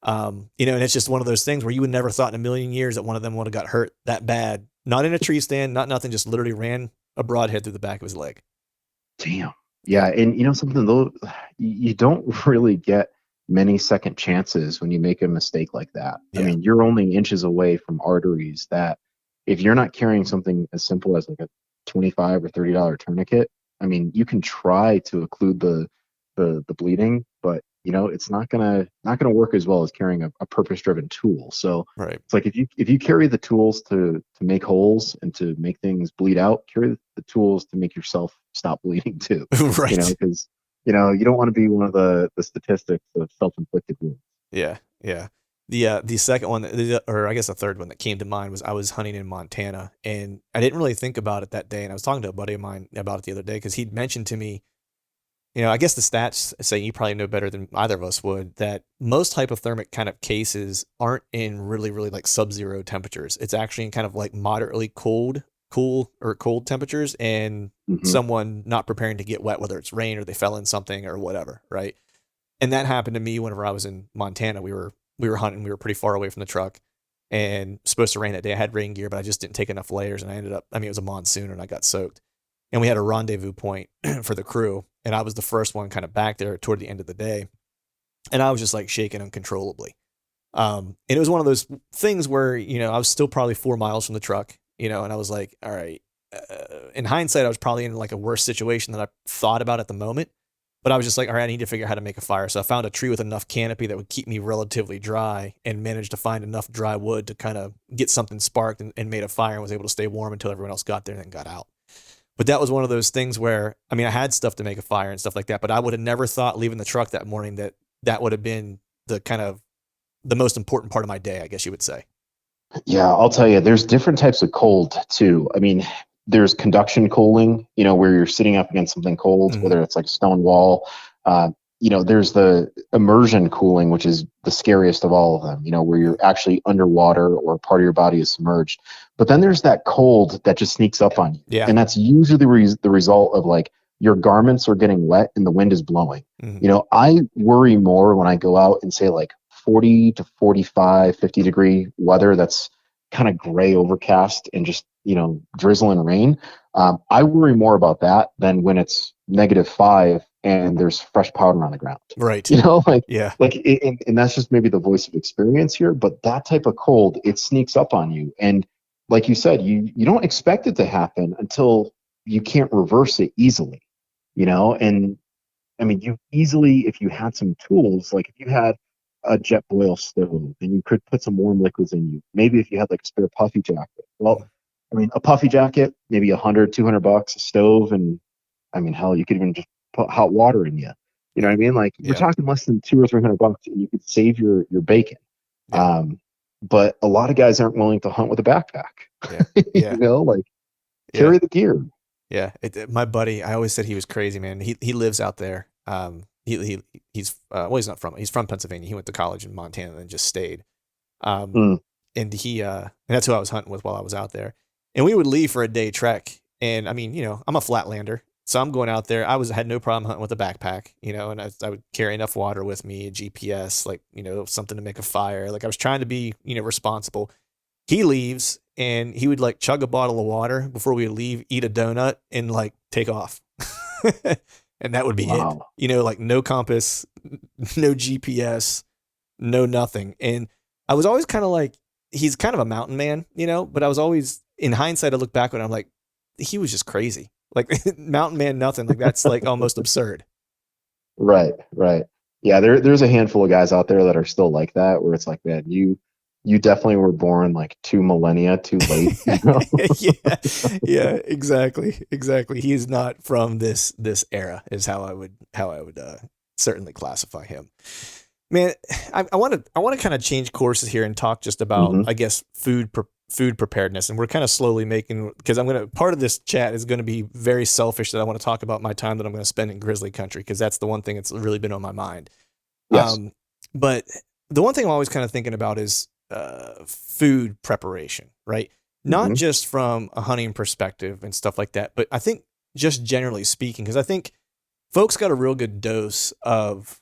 And it's just one of those things where you would never thought in a million years that one of them would have got hurt that bad. Not in a tree stand, not nothing, just literally ran a broadhead through the back of his leg. damn. Yeah, and something though, you don't really get many second chances when you make a mistake like that. Yeah. I mean, you're only inches away from arteries that if you're not carrying something as simple as like a $25 or $30 tourniquet, I mean, you can try to occlude the bleeding, but it's not gonna work as well as carrying a purpose-driven tool. So Right. it's like if you carry the tools to make holes and to make things bleed out, carry the tools to make yourself stop bleeding too. Right. Because you don't want to be one of the statistics of self-inflicted wounds. Yeah. Yeah. The second one, or I guess the third one that came to mind was I was hunting in Montana, and I didn't really think about it that day. And I was talking to a buddy of mine about it the other day because he'd mentioned to me, I guess the stats say you probably know better than either of us would that most hypothermic kind of cases aren't in really, really like sub-zero temperatures. It's actually in kind of like moderately cold temperatures, and Hmm. someone not preparing to get wet, whether it's rain or they fell in something or whatever, right? And that happened to me whenever I was in Montana. We were hunting. We were pretty far away from the truck, and supposed to rain that day. I had rain gear, but I just didn't take enough layers, and I ended up. I mean, it was a monsoon, and I got soaked. And we had a rendezvous point for the crew, and I was the first one kind of back there toward the end of the day, and I was just like shaking uncontrollably. And it was one of those things where I was still probably 4 miles from the truck, and I was like, all right. In hindsight, I was probably in like a worse situation than I thought about at the moment. But I was just like, all right, I need to figure out how to make a fire. So I found a tree with enough canopy that would keep me relatively dry, and managed to find enough dry wood to kind of get something sparked, and made a fire, and was able to stay warm until everyone else got there and then got out. But that was one of those things where, I mean, I had stuff to make a fire and stuff like that, but I would have never thought leaving the truck that morning that that would have been the kind of the most important part of my day, I guess you would say. Yeah, I'll tell you, there's different types of cold too. I mean, there's conduction cooling, where you're sitting up against something cold, Mm-hmm. whether it's like a stone wall. There's the immersion cooling, which is the scariest of all of them, where you're actually underwater or part of your body is submerged. But then there's that cold that just sneaks up on you. Yeah. And that's usually the result of like your garments are getting wet and the wind is blowing. Mm-hmm. I worry more when I go out and say like 40 to 45, 50-degree weather that's kind of gray overcast and just, drizzle and rain. I worry more about that than when it's -5 and there's fresh powder on the ground. Right. Like, Yeah. and that's just maybe the voice of experience here, but that type of cold, it sneaks up on you. And like you said, you don't expect it to happen until you can't reverse it easily, and I mean, you easily, if you had some tools, like if you had a jet boil stove, then you could put some warm liquids in you. Maybe if you had like a spare puffy jacket. Well, I mean, a puffy jacket, maybe 100, $200, a stove, and I mean, hell, you could even just put hot water in you. You know what I mean? Like we're Yeah. talking less than $200 or $300, and you could save your bacon. Yeah. But a lot of guys aren't willing to hunt with a backpack. Yeah. Yeah. Like Yeah. carry the gear. Yeah. My buddy, I always said he was crazy, man. He lives out there. He's he's from Pennsylvania. He went to college in Montana and then just stayed. Um, Mm. and and that's who I was hunting with while I was out there. And we would leave for a day trek. And I mean, I'm a flatlander, so I'm going out there. Had no problem hunting with a backpack, and I would carry enough water with me, a GPS, like, something to make a fire. Like I was trying to be, responsible. He leaves and he would like chug a bottle of water before we would leave, eat a donut, and like take off. And that would be it. Wow. Like no compass, no GPS, no nothing. And I was always kind of like, he's kind of a mountain man, but I was always, in hindsight, I look back and I'm like, he was just crazy. Like mountain man, nothing. Like that's like almost absurd. Right, right. Yeah, there's a handful of guys out there that are still like that, where it's like, man, you definitely were born like 2 millennia too late. Yeah, yeah, exactly, exactly. He is not from this era, is how I would certainly classify him. Man, I want to kind of change courses here and talk just about, Hmm. I guess, food preparedness, and we're kind of slowly making, because part of this chat is going to be very selfish, that I want to talk about my time that I'm going to spend in Grizzly country, because that's the one thing that's really been on my mind. Yes. But the one thing I'm always kind of thinking about is food preparation, right? Not Hmm. just from a hunting perspective and stuff like that, but I think just generally speaking, because I think folks got a real good dose of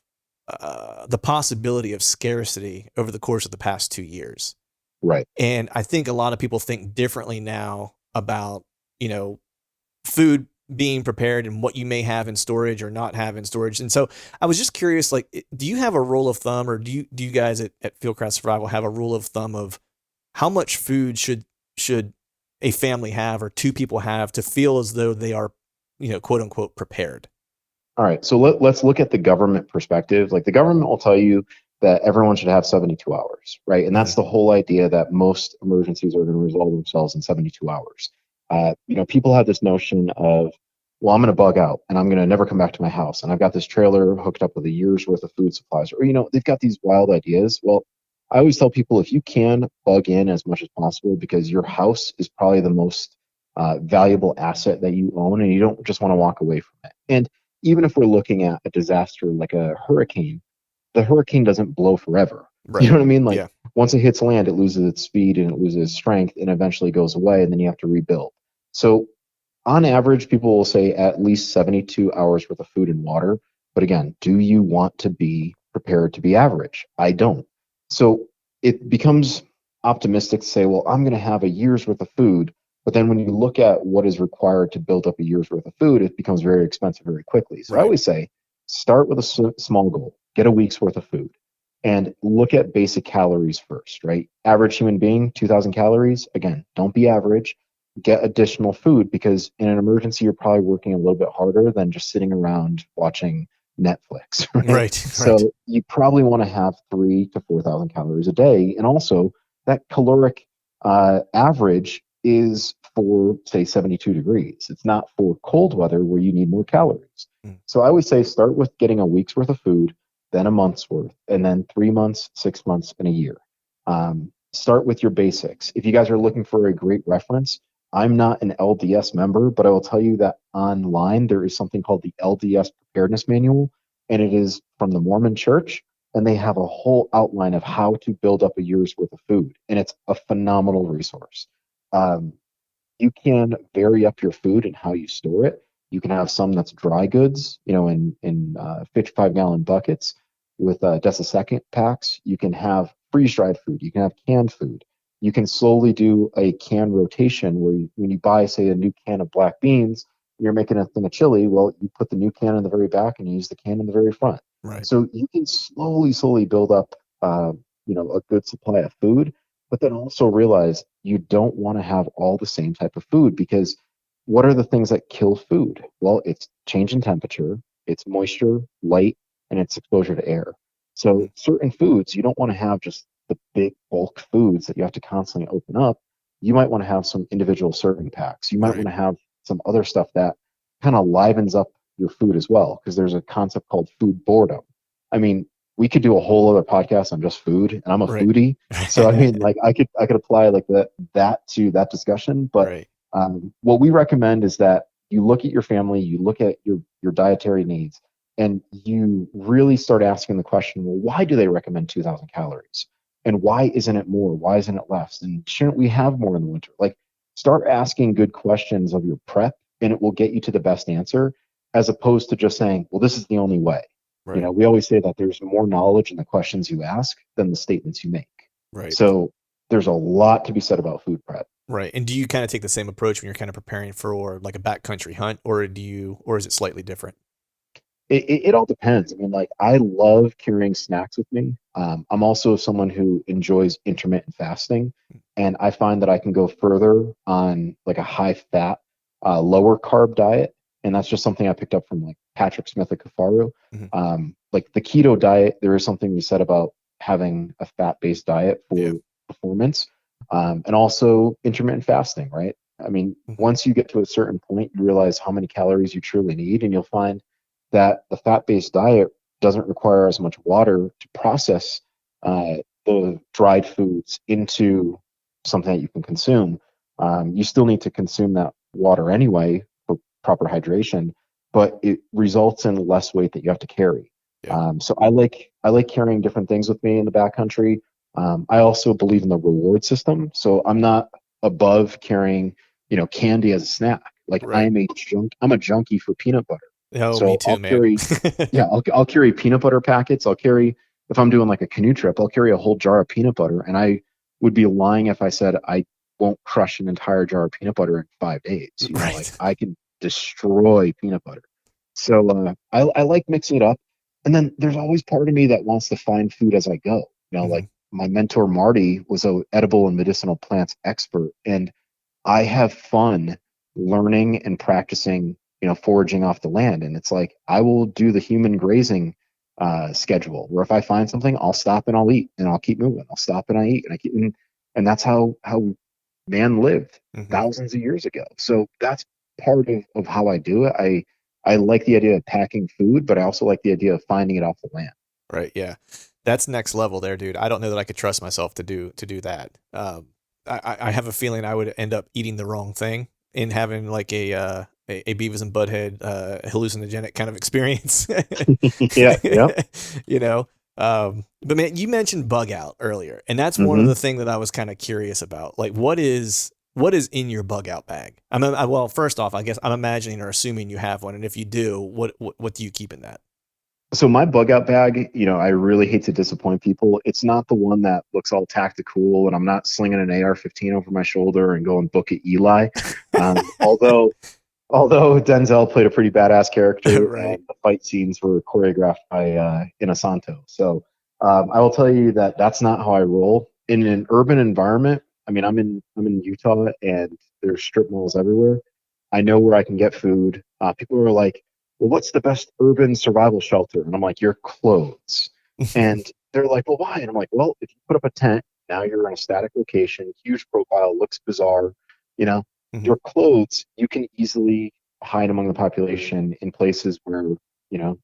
the possibility of scarcity over the course of the past 2 years. Right. And I think a lot of people think differently now about, food being prepared and what you may have in storage or not have in storage. And so I was just curious, like, do you have a rule of thumb, or do you guys at Fieldcraft Survival have a rule of thumb of how much food should a family have, or two people have, to feel as though they are, quote unquote, prepared? All right. So let's look at the government perspective. Like the government will tell you that everyone should have 72 hours, right? And that's the whole idea, that most emergencies are going to resolve themselves in 72 hours. People have this notion of, well, I'm going to bug out and I'm going to never come back to my house, and I've got this trailer hooked up with a year's worth of food supplies, or they've got these wild ideas. Well, I always tell people if you can bug in as much as possible because your house is probably the most valuable asset that you own, and you don't just want to walk away from it. And even if we're looking at a disaster like a hurricane, the hurricane doesn't blow forever. You Right. know what I mean? Like Yeah. once it hits land, it loses its speed and it loses strength and eventually goes away, and then you have to rebuild. So on average, people will say at least 72 hours worth of food and water. But again, do you want to be prepared to be average? I don't. So it becomes optimistic to say, well, I'm going to have a year's worth of food. But then when you look at what is required to build up a year's worth of food, it becomes very expensive very quickly. So I Right. always say, start with a small goal, get a week's worth of food, and look at basic calories first, right? Average human being, 2,000 calories. Again, don't be average, get additional food because in an emergency, you're probably working a little bit harder than just sitting around watching Netflix, right? Right. Right. So you probably want to have 3 to 4,000 calories a day. And also, that caloric average is for, say, 72 degrees. It's not for cold weather where you need more calories. Mm. So I would say start with getting a week's worth of food, then a month's worth, and then 3 months, 6 months, and a year. Start with your basics. If you guys are looking for a great reference, I'm not an LDS member, but I will tell you that online there is something called the LDS Preparedness Manual, and it is from the Mormon Church, and they have a whole outline of how to build up a year's worth of food, and it's a phenomenal resource. Um, you can vary up your food and how you store it. You can have some that's dry goods, in 55-gallon buckets with second packs. You can have freeze dried food. You can have canned food. You can slowly do a can rotation where when you buy, say, a new can of black beans, you're making a thing of chili. Well, you put the new can in the very back and you use the can in the very front. Right. So you can slowly build up, a good supply of food, but then also realize you don't want to have all the same type of food because what are the things that kill food? Well, it's change in temperature, it's moisture, light, and it's exposure to air. So Mm. certain foods, you don't want to have just the big bulk foods that you have to constantly open up. You might want to have some individual serving packs. You might want Right. to have some other stuff that kind of livens up your food as well, because there's a concept called food boredom. I mean, we could do a whole other podcast on just food, and I'm a Right. foodie, so I mean, like I could apply like that to that discussion. But Right. what we recommend is that you look at your family, you look at your dietary needs, and you really start asking the question, well, why do they recommend 2,000 calories? And why isn't it more? Why isn't it less? And shouldn't we have more in the winter? Like, start asking good questions of your prep, and it will get you to the best answer, as opposed to just saying, well, this is the only way. Right. We always say that there's more knowledge in the questions you ask than the statements you make. Right. So there's a lot to be said about food prep. Right. And do you kind of take the same approach when you're kind of preparing for like a backcountry hunt, or is it slightly different? It all depends. I mean, like I love carrying snacks with me. I'm also someone who enjoys intermittent fasting, and I find that I can go further on like a high fat, lower carb diet, and that's just something I picked up from like Patrick Smith at Kafaru. Mhm. Like the keto diet, there is something we said about having a fat based diet Yeah. for performance, and also intermittent fasting, right? I mean, Mhm. once you get to a certain point, you realize how many calories you truly need, and you'll find that the fat-based diet doesn't require as much water to process the dried foods into something that you can consume. You still need to consume that water anyway for proper hydration, but it results in less weight that you have to carry. Yeah. So I like carrying different things with me in the backcountry. I also believe in the reward system, so I'm not above carrying, candy as a snack. Like Right. I'm a junkie for peanut butter. Oh, me So too, man. I'll carry peanut butter packets. If I'm doing like a canoe trip, I'll carry a whole jar of peanut butter. And I would be lying if I said I won't crush an entire jar of peanut butter in 5 days. Like Right. I can destroy peanut butter. So I like mixing it up. And then there's always part of me that wants to find food as I go. Like Mhm. my mentor Marty was a edible and medicinal plants expert, and I have fun learning and practicing, foraging off the land. And it's like I will do the human grazing schedule where if I find something, I'll stop and I'll eat and I'll keep moving. I'll stop and I eat and I keep, and that's how man lived Mhm. thousands of years ago. So that's part of how I do it. I like the idea of packing food, but I also like the idea of finding it off the land. Right. Yeah. That's next level there, dude. I don't know that I could trust myself to do that. I have a feeling I would end up eating the wrong thing and having like a Beavis and Butthead hallucinogenic kind of experience. Yeah, yeah. You know. But man, you mentioned bug out earlier, and that's one of Hmm. the things that I was kind of curious about. Like, what is in your bug out bag? Well, first off, I guess I'm imagining or assuming you have one, and if you do, what do you keep in that? So my bug out bag, I really hate to disappoint people. It's not the one that looks all tactical, and I'm not slinging an AR-15 over my shoulder and going book at Eli. Although Denzel played a pretty badass character, Right. and the fight scenes were choreographed by Inasanto. So I will tell you that that's not how I roll in an urban environment. I mean, I'm in Utah, and there's strip malls everywhere. I know where I can get food. People are like, "Well, what's the best urban survival shelter?" And I'm like, "Your clothes." And they're like, "Well, why?" And I'm like, "Well, if you put up a tent, now you're in a static location, huge profile, looks bizarre, you know." Mhm. Your clothes, you can easily hide among the population in places where, you know,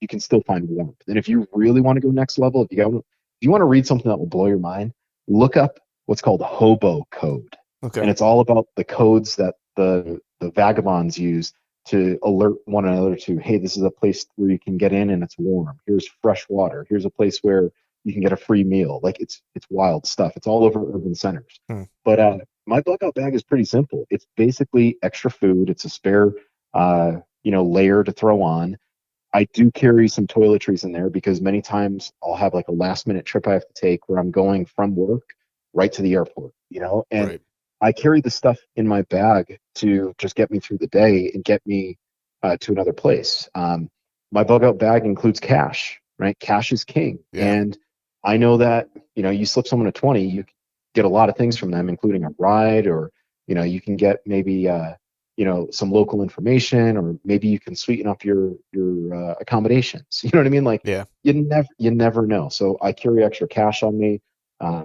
you can still find warmth. And if you really want to go next level, if you want to read something that will blow your mind, look up what's called Hobo Code. And Okay. it's all about the codes that the vagabonds use to alert one another to, hey, this is a place where you can get in and it's warm. Here's fresh water. Here's a place where you can get a free meal. Like it's wild stuff. It's all over urban centers. Hmm. But my blackout bag is pretty simple. It's basically extra food. It's a spare, layer to throw on. I do carry some toiletries in there because many times I'll have like a last minute trip I have to take where I'm going from work right to the airport, and Right. I carry the stuff in my bag to just get me through the day and get me to another place. My bug out bag includes cash, right? Cash is king. Yeah. And I know that, you slip someone a 20, you get a lot of things from them, including a ride, or, you can get maybe, some local information, or maybe you can sweeten up your accommodations. You know what I mean? Like Yeah. you never know. So I carry extra cash on me.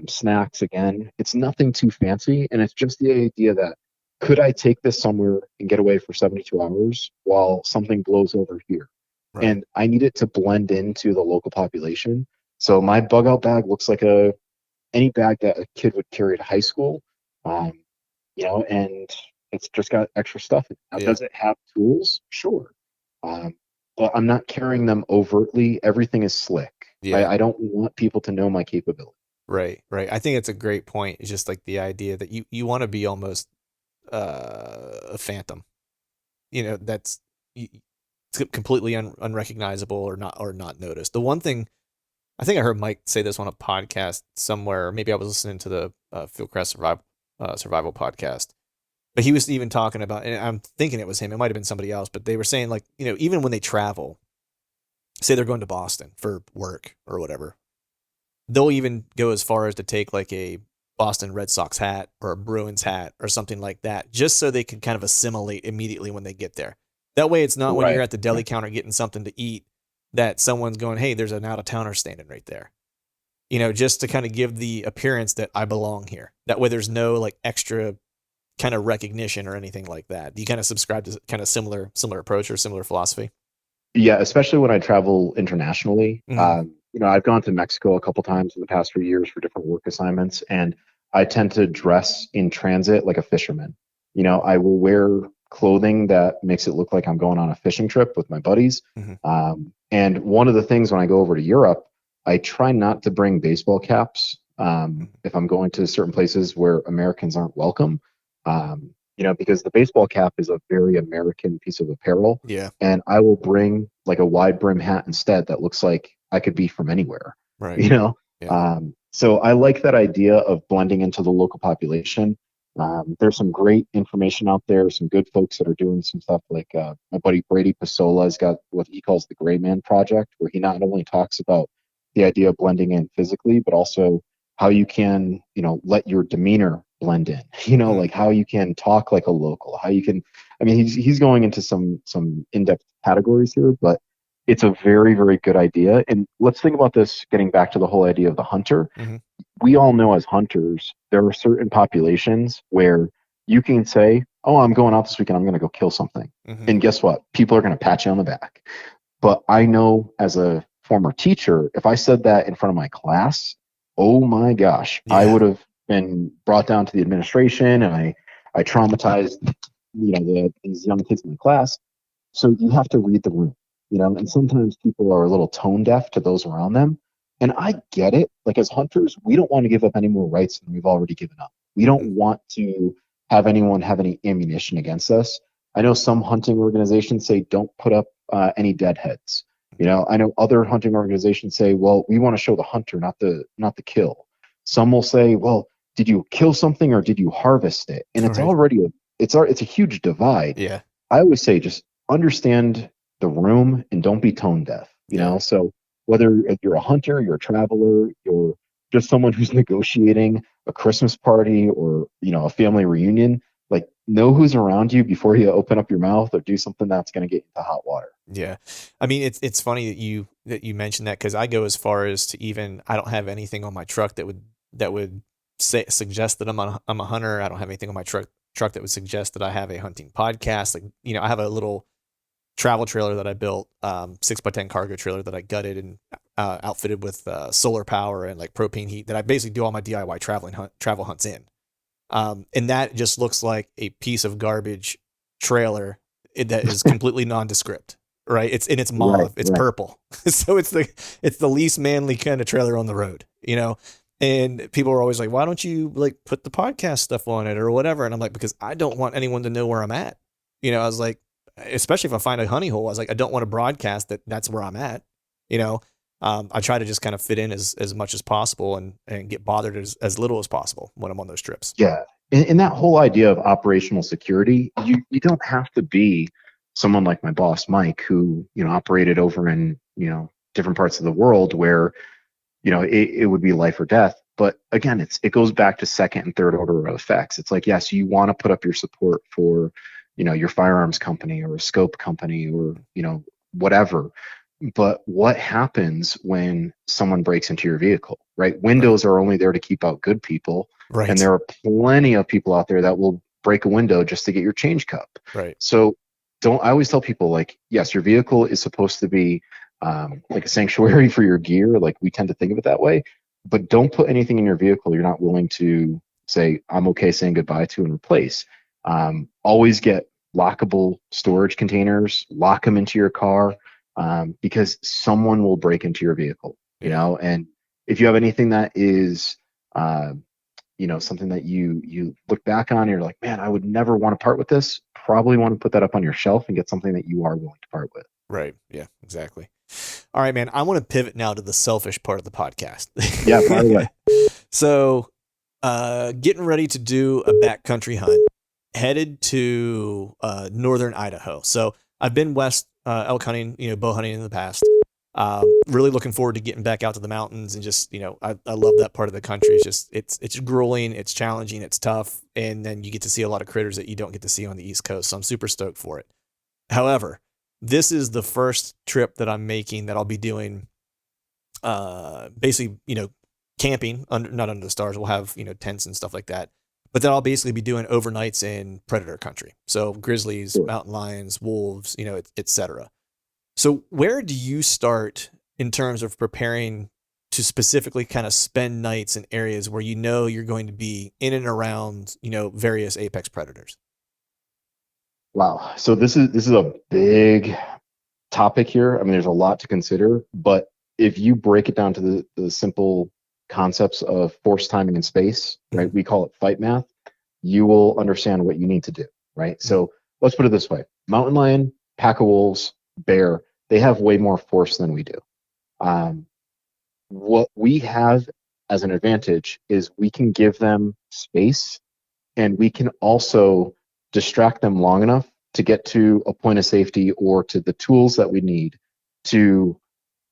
Snacks again. It's nothing too fancy, and it's just the idea that could I take this somewhere and get away for 72 hours while something blows over here? Right. And I need it to blend into the local population. So my bug out bag looks like any bag that a kid would carry to high school. Um, and it's just got extra stuff. Now, Yeah. does it have tools? Sure. Um, but I'm not carrying them overtly. Everything is slick. I, Yeah. I don't want people to know my capability. Right. Right. I think it's a great point. It's just like the idea that you want to be almost a phantom. That's it's completely unrecognizable or not noticed. The one thing I think I heard Mike say this on a podcast somewhere, or maybe I was listening to the Fieldcraft Survival podcast. But he was even talking about, and I'm thinking it was him. It might have been somebody else, but they were saying like, even when they travel, say they're going to Boston for work or whatever, they'll even go as far as to take like a Boston Red Sox hat or a Bruins hat or something like that, just so they can kind of assimilate immediately when they get there. That way, it's not when you're Right. at the deli counter getting something to eat that someone's going, "Hey, there's an out of towner standing right there." Just to kind of give the appearance that I belong here. That way, there's no like extra kind of recognition or anything like that. Do you kind of subscribe to kind of similar approach or similar philosophy? Yeah, especially when I travel internationally. Mm-hmm. I've gone to Mexico a couple times in the past few years for different work assignments, and I tend to dress in transit like a fisherman. I will wear clothing that makes it look like I'm going on a fishing trip with my buddies. Mm-hmm. And one of the things when I go over to Europe, I try not to bring baseball caps if I'm going to certain places where Americans aren't welcome. Because the baseball cap is a very American piece of apparel, Yeah. and I will bring like a wide brim hat instead that looks like I could be from anywhere, Right. you know? Yeah. So I like that idea of blending into the local population. There's some great information out there, some good folks that are doing some stuff like my buddy Brady Pasola has got what he calls the Gray Man Project, where he not only talks about the idea of blending in physically, but also how you can, let your demeanor blend in, Mm. like how you can talk like a local, how you can, I mean, he's going into some in-depth categories here, but it's a very, very good idea. And let's think about this getting back to the whole idea of the hunter. Mm-hmm. We all know as hunters, there are certain populations where you can say, oh, I'm going out this weekend, I'm going to go kill something. Mm-hmm. And guess what? People are going to pat you on the back. But I know as a former teacher, if I said that in front of my class, oh my gosh, I would have been brought down to the administration, and I traumatized, these young kids in my class. So you have to read the room, and sometimes people are a little tone deaf to those around them. And I get it. Like, as hunters, we don't want to give up any more rights than we've already given up. We don't want to have anyone have any ammunition against us. I know some hunting organizations say don't put up any deadheads. I know other hunting organizations say, well, we want to show the hunter, not the kill. Some will say, well, did you kill something or did you harvest it? And it's already it's a huge divide. Yeah. I always say just understand the room and don't be tone deaf. So whether you're a hunter, you're a traveler, you're just someone who's negotiating a Christmas party or a family reunion, like, know who's around you before you open up your mouth or do something that's going to get into hot water. Yeah. I mean, it's funny that you mentioned that, because I go as far as to I don't have anything on my truck that would suggest that I'm a hunter. I don't have anything on my truck that would suggest that I have a hunting podcast. Like, I have a little travel trailer that I built, 6x10 cargo trailer that I gutted and outfitted with solar power and like propane heat, that I basically do all my DIY travel hunts in. And that just looks like a piece of garbage trailer that is completely nondescript, right? It's mauve, it's purple. So it's the least manly kind of trailer on the road, And people are always like, why don't you like put the podcast stuff on it or whatever? And I'm like, because I don't want anyone to know where I'm at. I was like, especially if I find a honey hole, I was like, I don't want to broadcast that's where I'm at. I try to just kind of fit in as much as possible and get bothered as little as possible when I'm on those trips. Yeah. And that whole idea of operational security, you don't have to be someone like my boss, Mike, who, operated over in, different parts of the world where, it would be life or death. But again, it goes back to second and third order effects. It's like, yes, you want to put up your support for, your firearms company or a scope company or, whatever. But what happens when someone breaks into your vehicle, right? Windows are only there to keep out good people. Right. And there are plenty of people out there that will break a window just to get your change cup. Right. So I always tell people, like, yes, your vehicle is supposed to be like a sanctuary for your gear. Like, we tend to think of it that way, but don't put anything in your vehicle you're not willing to say, I'm okay saying goodbye to and replace. Always get lockable storage containers, lock them into your car, because someone will break into your vehicle, and if you have anything that is, something that you look back on and you're like, man, I would never want to part with this, probably want to put that up on your shelf and get something that you are willing to part with. Right. Yeah, exactly. All right, man. I want to pivot now to the selfish part of the podcast. Yeah, by the way. So, getting ready to do a backcountry hunt, headed to northern Idaho. So I've been west elk hunting, bow hunting in the past. Really looking forward to getting back out to the mountains and just, I love that part of the country. It's just, it's grueling, it's challenging, it's tough. And then you get to see a lot of critters that you don't get to see on the East Coast. So I'm super stoked for it. However, this is the first trip that I'm making that I'll be doing, basically, camping not under the stars. We'll have, tents and stuff like that, but then I'll basically be doing overnights in predator country. So grizzlies, mountain lions, wolves, et cetera. So where do you start in terms of preparing to specifically kind of spend nights in areas where you're going to be in and around, various apex predators? Wow. So this is a big topic here. I mean, there's a lot to consider, but if you break it down to the simple concepts of force, timing, and space, right? We call it fight math. You will understand what you need to do, right? So let's put it this way. Mountain lion, pack of wolves, bear, they have way more force than we do. What we have as an advantage is we can give them space, and we can also distract them long enough to get to a point of safety or to the tools that we need to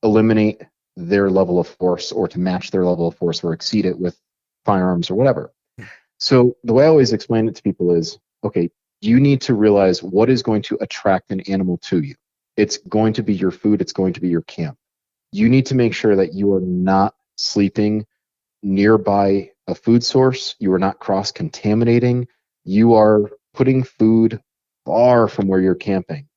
eliminate their level of force or to match their level of force or exceed it with firearms or whatever. So the way I always explain it to people is, okay, you need to realize what is going to attract an animal to you. It's going to be your food. It's going to be your camp. You need to make sure that you are not sleeping nearby a food source. You are not cross-contaminating. You are putting food far from where you're camping,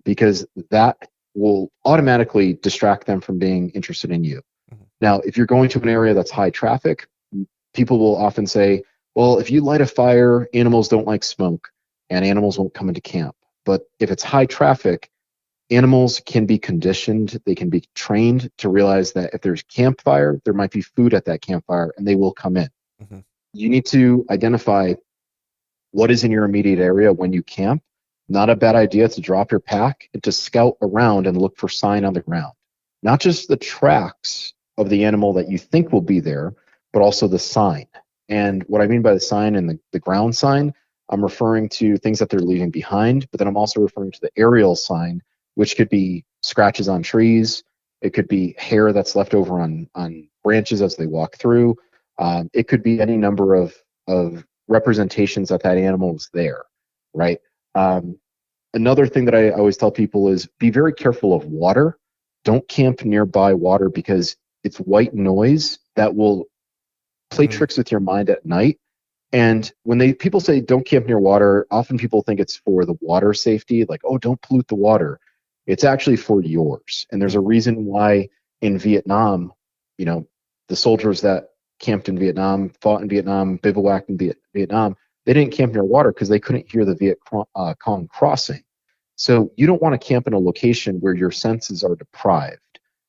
because that will automatically distract them from being interested in you. Mhm. Now, if you're going to an area that's high traffic, people will often say, well, if you light a fire, animals don't like smoke and animals won't come into camp. But if it's high traffic, animals can be conditioned, they can be trained to realize that if there's campfire, there might be food at that campfire and they will come in. Mhm. You need to identify what is in your immediate area when you camp. Not a bad idea to drop your pack and to scout around and look for sign on the ground. Not just the tracks of the animal that you think will be there, but also the sign. And what I mean by the sign and the ground sign, I'm referring to things that they're leaving behind, but then I'm also referring to the aerial sign, which could be scratches on trees. It could be hair that's left over on branches as they walk through. It could be any number of representations that that animal is there, right? Another thing that I always tell people is be very careful of water. Don't camp nearby water because it's white noise that will play Mhm. tricks with your mind at night. And when people say don't camp near water, often people think it's for the water safety, like, oh, don't pollute the water. It's actually for yours. And there's a Mhm. reason why in Vietnam, the soldiers that camped in Vietnam, fought in Vietnam, bivouacked in Vietnam, they didn't camp near water because they couldn't hear the Viet Cong crossing. So you don't want to camp in a location where your senses are deprived.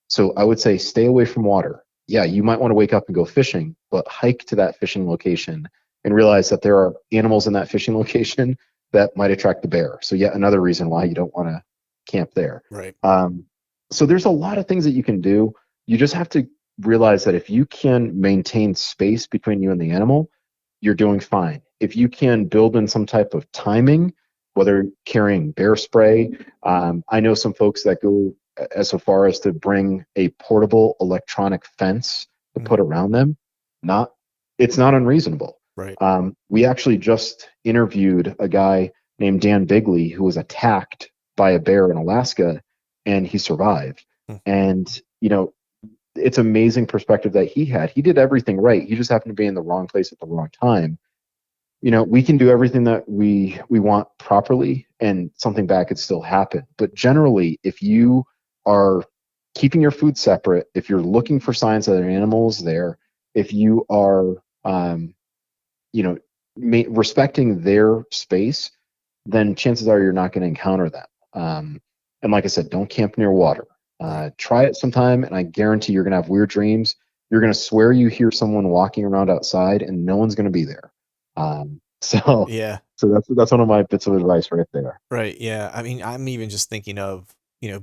So I would say stay away from water. Yeah, you might want to wake up and go fishing, but hike to that fishing location and realize that there are animals in that fishing location that might attract the bear. So yet another reason why you don't want to camp there. Right. So there's a lot of things that you can do. You just have to realize that if you can maintain space between you and the animal, you're doing fine. If you can build in some type of timing, whether carrying bear spray, I know some folks that go as so far as to bring a portable electronic fence to Mhm. put around them. Not, it's not unreasonable. Right. We actually just interviewed a guy named Dan Bigley who was attacked by a bear in Alaska, and he survived. Mhm. And it's amazing perspective that he had. He did everything right. He just happened to be in the wrong place at the wrong time. We can do everything that we want properly, and something bad could still happen. But generally, if you are keeping your food separate, if you're looking for signs that an animal is there, if you are, you know, respecting their space, then chances are you're not going to encounter them. And like I said, don't camp near water. Right. Try it sometime, and I guarantee you're going to have weird dreams. You're going to swear you hear someone walking around outside, and no one's going to be there. So, Yeah. so that's one of my bits of advice right there. Right. Yeah. I mean, I'm even just thinking of,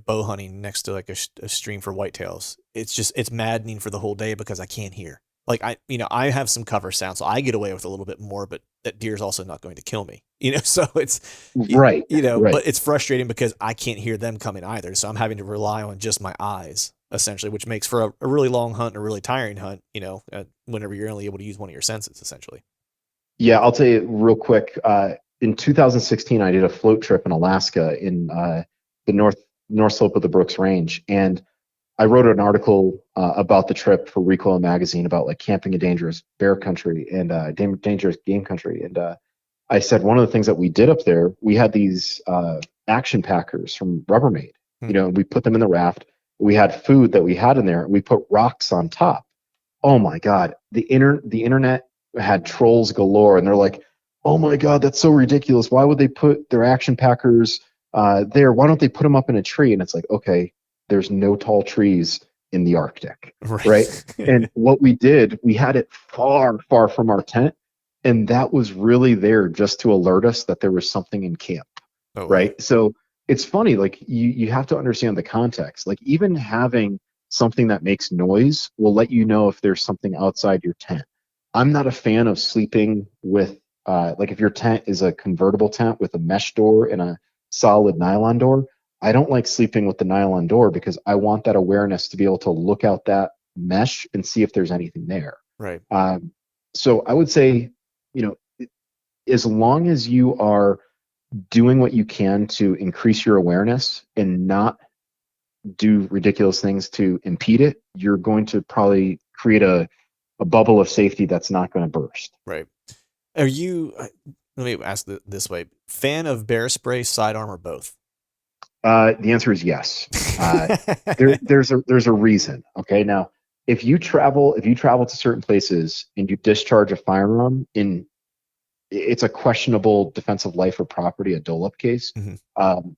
bow hunting next to like a stream for whitetails. It's maddening for the whole day because I can't hear. Like I have some cover sound, so I get away with a little bit more, but that deer's also not going to kill me, so it's, Right, right. but it's frustrating because I can't hear them coming either. So I'm having to rely on just my eyes essentially, which makes for a really long hunt and a really tiring hunt, whenever you're only able to use one of your senses essentially. Yeah, I'll tell you real quick. In 2016, I did a float trip in Alaska in the north slope of the Brooks Range, and I wrote an article about the trip for Recoil magazine about like camping in dangerous bear country and dangerous game country. And I said one of the things that we did up there, we had these action packers from Rubbermaid. Hmm. We put them in the raft. We had food that we had in there. We put rocks on top. Oh my God, the internet had trolls galore, and they're like, "Oh my God, that's so ridiculous. Why would they put their action packers there? Why don't they put them up in a tree?" And it's like, okay, there's no tall trees in the Arctic, right? Right. And what we did, we had it far, far from our tent, and that was really there just to alert us that there was something in camp, Oh wow. right? So it's funny, like you have to understand the context. Like even having something that makes noise will let you know if there's something outside your tent. I'm not a fan of sleeping with like if your tent is a convertible tent with a mesh door and a solid nylon door. I don't like sleeping with the nylon door because I want that awareness to be able to look out that mesh and see if there's anything there. Right. So I would say, you know, as long as you are doing what you can to increase your awareness and not do ridiculous things to impede it, you're going to probably create a bubble of safety that's not going to burst. Right. Are you? Let me ask this way: fan of bear spray, sidearm, or both? The answer is yes. There's a reason. Okay, now if you travel to certain places and you discharge a firearm in, it's a questionable defense of life or property, a dole-up case, Mhm.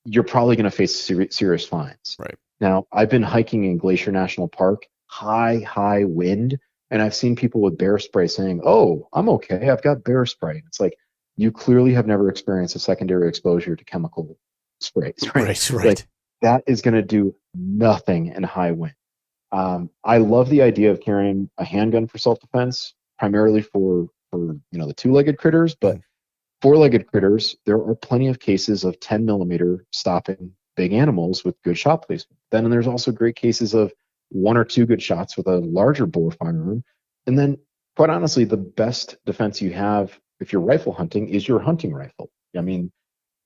you're probably going to face serious fines. Right. Now, I've been hiking in Glacier National Park, high wind, and I've seen people with bear spray saying, "Oh, I'm okay. I've got bear spray." It's like you clearly have never experienced a secondary exposure to chemical sprays, right? Right. Like Right. that is going to do nothing in high wind. I love the idea of carrying a handgun for self-defense, primarily for the two-legged critters, but Mhm. four-legged critters, there are plenty of cases of 10 millimeter stopping big animals with good shot placement. Then there's also great cases of one or two good shots with a larger bore firearm. And then, quite honestly, the best defense you have if you're rifle hunting is your hunting rifle. I mean,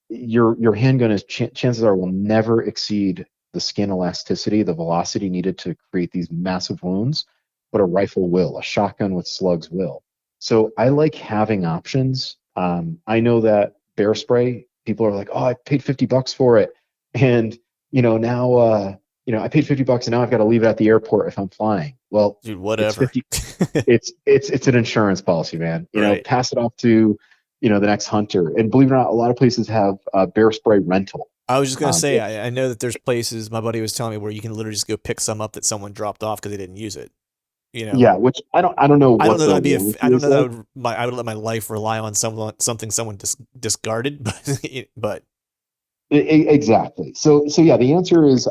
your handgun is chances are will never exceed the skin elasticity, the velocity needed to create these massive wounds, but a rifle will, a shotgun with slugs will. So I like having options. I know that bear spray, people are like, oh, I paid $50 for it, and now I paid $50 and now I've got to leave it at the airport if I'm flying. Well, Dude, it's whatever. 50. It's an insurance policy, man. Right. Pass it off to the next hunter. And believe it or not, a lot of places have bear spray rental. I was just gonna say, It, I know that there's places. My buddy was telling me where you can literally just go pick some up that someone dropped off because they didn't use it. You know, yeah, which I don't know I don't what know the that I'd be. I warranty don't is know that like. I would let my life rely on something someone discarded. But Exactly. So yeah, the answer is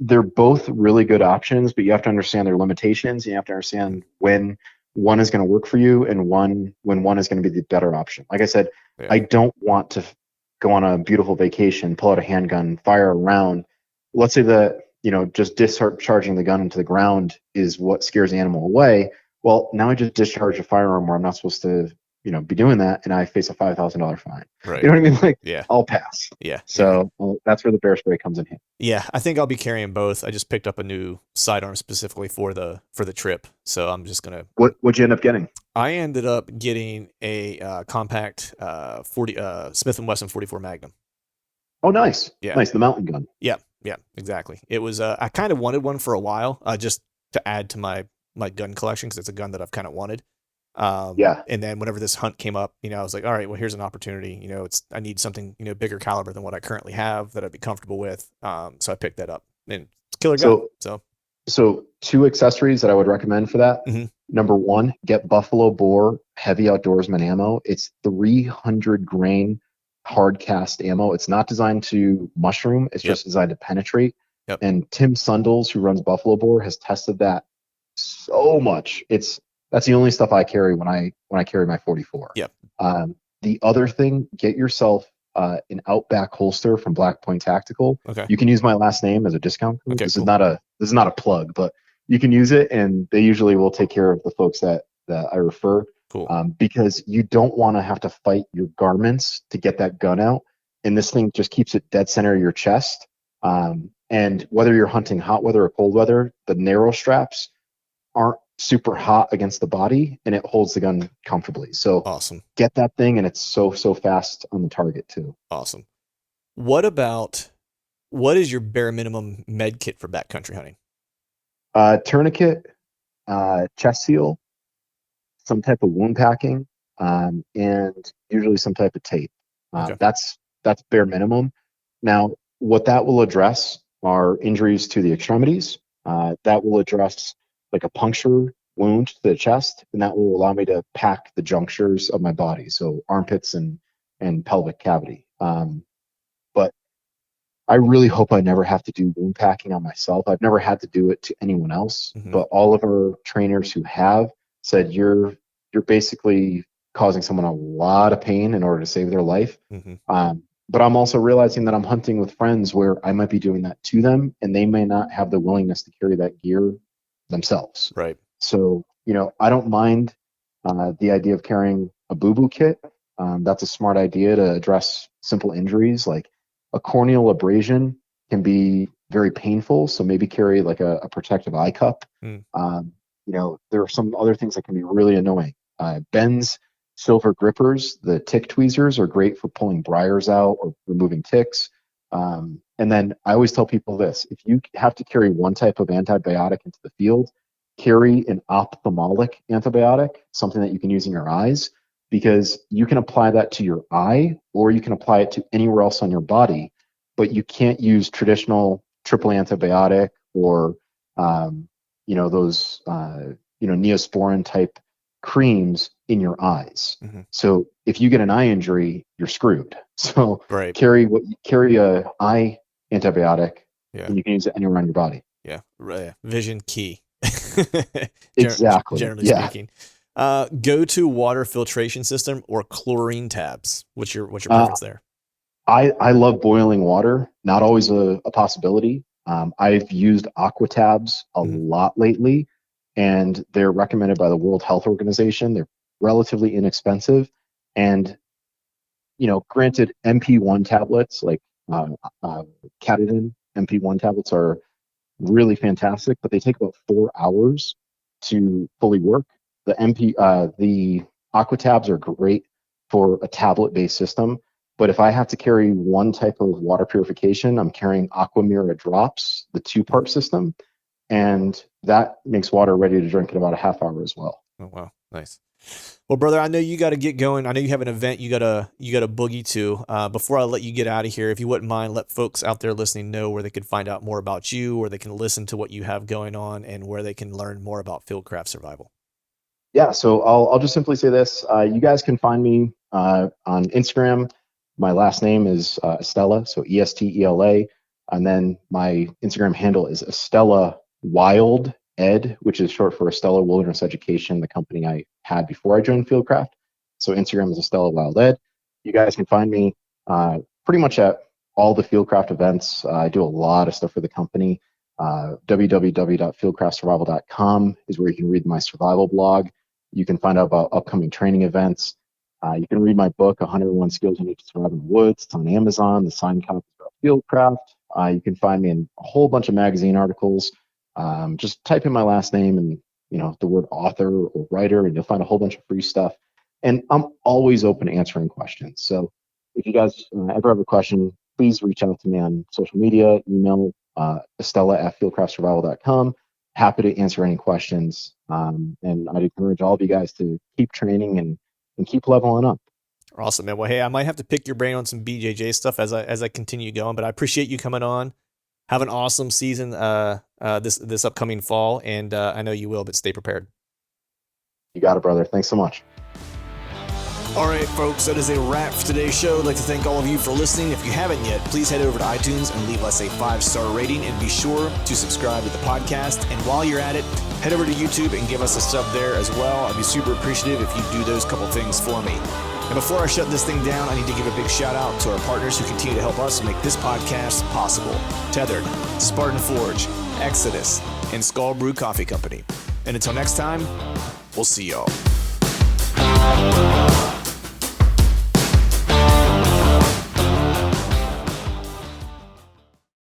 they're both really good options, but you have to understand their limitations. You have to understand when one is going to work for you and when one is going to be the better option. Like I said, yeah. I don't want to go on a beautiful vacation, pull out a handgun, fire a round. Let's say that, just discharging the gun into the ground is what scares the animal away. Well, now I just discharged a firearm where I'm not supposed to, be doing that, and I face a $5,000 fine. You Right. know what I mean? Like, Yeah. I'll pass. Yeah. Yeah. So that's where the bear spray comes in handy. Yeah, I think I'll be carrying both. I just picked up a new sidearm specifically for the trip, so I'm just gonna. What'd you end up getting? I ended up getting a compact 40 Smith and Wesson 44 Magnum. Oh, nice, Yeah, nice. The mountain gun. yeah, yeah, exactly. It was I kind of wanted one for a while, just to add to my gun collection because it's a gun that I've kind of wanted. Yeah. And then whenever this hunt came up, I was like, all right, well, here's an opportunity. I need something, bigger caliber than what I currently have that I'd be comfortable with. So I picked that up, and it's a killer gun. So two accessories that I would recommend for that. Mm-hmm. Number one, get Buffalo Bore heavy outdoorsman ammo. It's 300 grain hard cast ammo. It's not designed to mushroom. It's just designed to penetrate. Yep. And Tim Sundles, who runs Buffalo Bore, has tested that so much. That's the only stuff I carry when I carry my 44. Yep. The other thing, get yourself an Outback holster from Black Point Tactical. Okay. You can use my last name as a discount code. Okay, This cool. is not a plug, but you can use it, and they usually will take care of the folks that I refer. Cool. Because you don't want to have to fight your garments to get that gun out, and this thing just keeps it dead center of your chest. And whether you're hunting hot weather or cold weather, the narrow straps aren't super hot against the body, and it holds the gun comfortably. So Awesome. Get that thing, and it's so fast on the target too. Awesome. What is your bare minimum med kit for backcountry hunting? Tourniquet, chest seal, some type of wound packing, and usually some type of tape. Okay. That's bare minimum. Now, what that will address are injuries to the extremities. That will address like a puncture wound to the chest, and that will allow me to pack the junctures of my body, so armpits and pelvic cavity. But I really hope I never have to do wound packing on myself. I've never had to do it to anyone else, but all of our trainers who have said you're basically causing someone a lot of pain in order to save their life. But I'm also realizing that I'm hunting with friends where I might be doing that to them, and they may not have the willingness to carry that gear themselves. Right. So, I don't mind the idea of carrying a boo-boo kit. That's a smart idea to address simple injuries. Like a corneal abrasion can be very painful, so maybe carry like a protective eye cup. There are some other things that can be really annoying. Ben's silver grippers, the tick tweezers, are great for pulling briars out or removing ticks. And then I always tell people this: if you have to carry one type of antibiotic into the field, carry an ophthalmic antibiotic, something that you can use in your eyes, because you can apply that to your eye or you can apply it to anywhere else on your body, but you can't use traditional triple antibiotic or those Neosporin type creams in your eyes. Mm-hmm. So if you get an eye injury, you're screwed. So Right. carry a eye antibiotic, Yeah. and you can use it anywhere on your body. Yeah. Right. Vision key. Exactly. Generally Yeah. speaking. Go to water filtration system or chlorine tabs. What's your preference there? I love boiling water. Not always a possibility. I've used aqua tabs a lot lately, and they're recommended by the World Health Organization. They're relatively inexpensive, and granted, MP1 tablets like Catadin MP1 tablets are really fantastic, but they take about 4 hours to fully work. The aqua tabs are great for a tablet-based system, but if I have to carry one type of water purification, I'm carrying Aquamira drops, the 2-part system, and that makes water ready to drink in about a half hour as well. Oh wow, nice. Well, brother, I know you got to get going. I know you have an event you gotta boogie to. Before I let you get out of here, if you wouldn't mind, let folks out there listening know where they can find out more about you, where they can listen to what you have going on, and where they can learn more about Fieldcraft Survival. Yeah, so I'll just simply say this: you guys can find me on Instagram. My last name is Estella, so Estela, and then my Instagram handle is Estella Wild Ed, which is short for Estella Wilderness Education, the company I had before I joined Fieldcraft. So Instagram is Estella Wild Ed. You guys can find me pretty much at all the Fieldcraft events. I do a lot of stuff for the company. www.fieldcraftsurvival.com is where you can read my survival blog. You can find out about upcoming training events. You can read my book, 101 Skills You Need to Survive in the Woods. It's on Amazon. The signed copy is about Fieldcraft. You can find me in a whole bunch of magazine articles. Just type in my last name and the word author or writer, and you'll find a whole bunch of free stuff. And I'm always open to answering questions. So if you guys ever have a question, please reach out to me on social media, email Estella@fieldcraftsurvival.com. Happy to answer any questions. And I'd encourage all of you guys to keep training and keep leveling up. Awesome, man. Well, hey, I might have to pick your brain on some BJJ stuff as I continue going, but I appreciate you coming on. Have an awesome season this upcoming fall, and I know you will, but stay prepared. You got it, brother. Thanks so much. All right, folks, that is a wrap for today's show. I'd like to thank all of you for listening. If you haven't yet, please head over to iTunes and leave us a 5-star rating, and be sure to subscribe to the podcast. And while you're at it, head over to YouTube and give us a sub there as well. I'd be super appreciative if you do those couple things for me. And before I shut this thing down, I need to give a big shout out to our partners who continue to help us make this podcast possible. Tethered, Spartan Forge, Exodus, and Skull Brew Coffee Company. And until next time, we'll see y'all.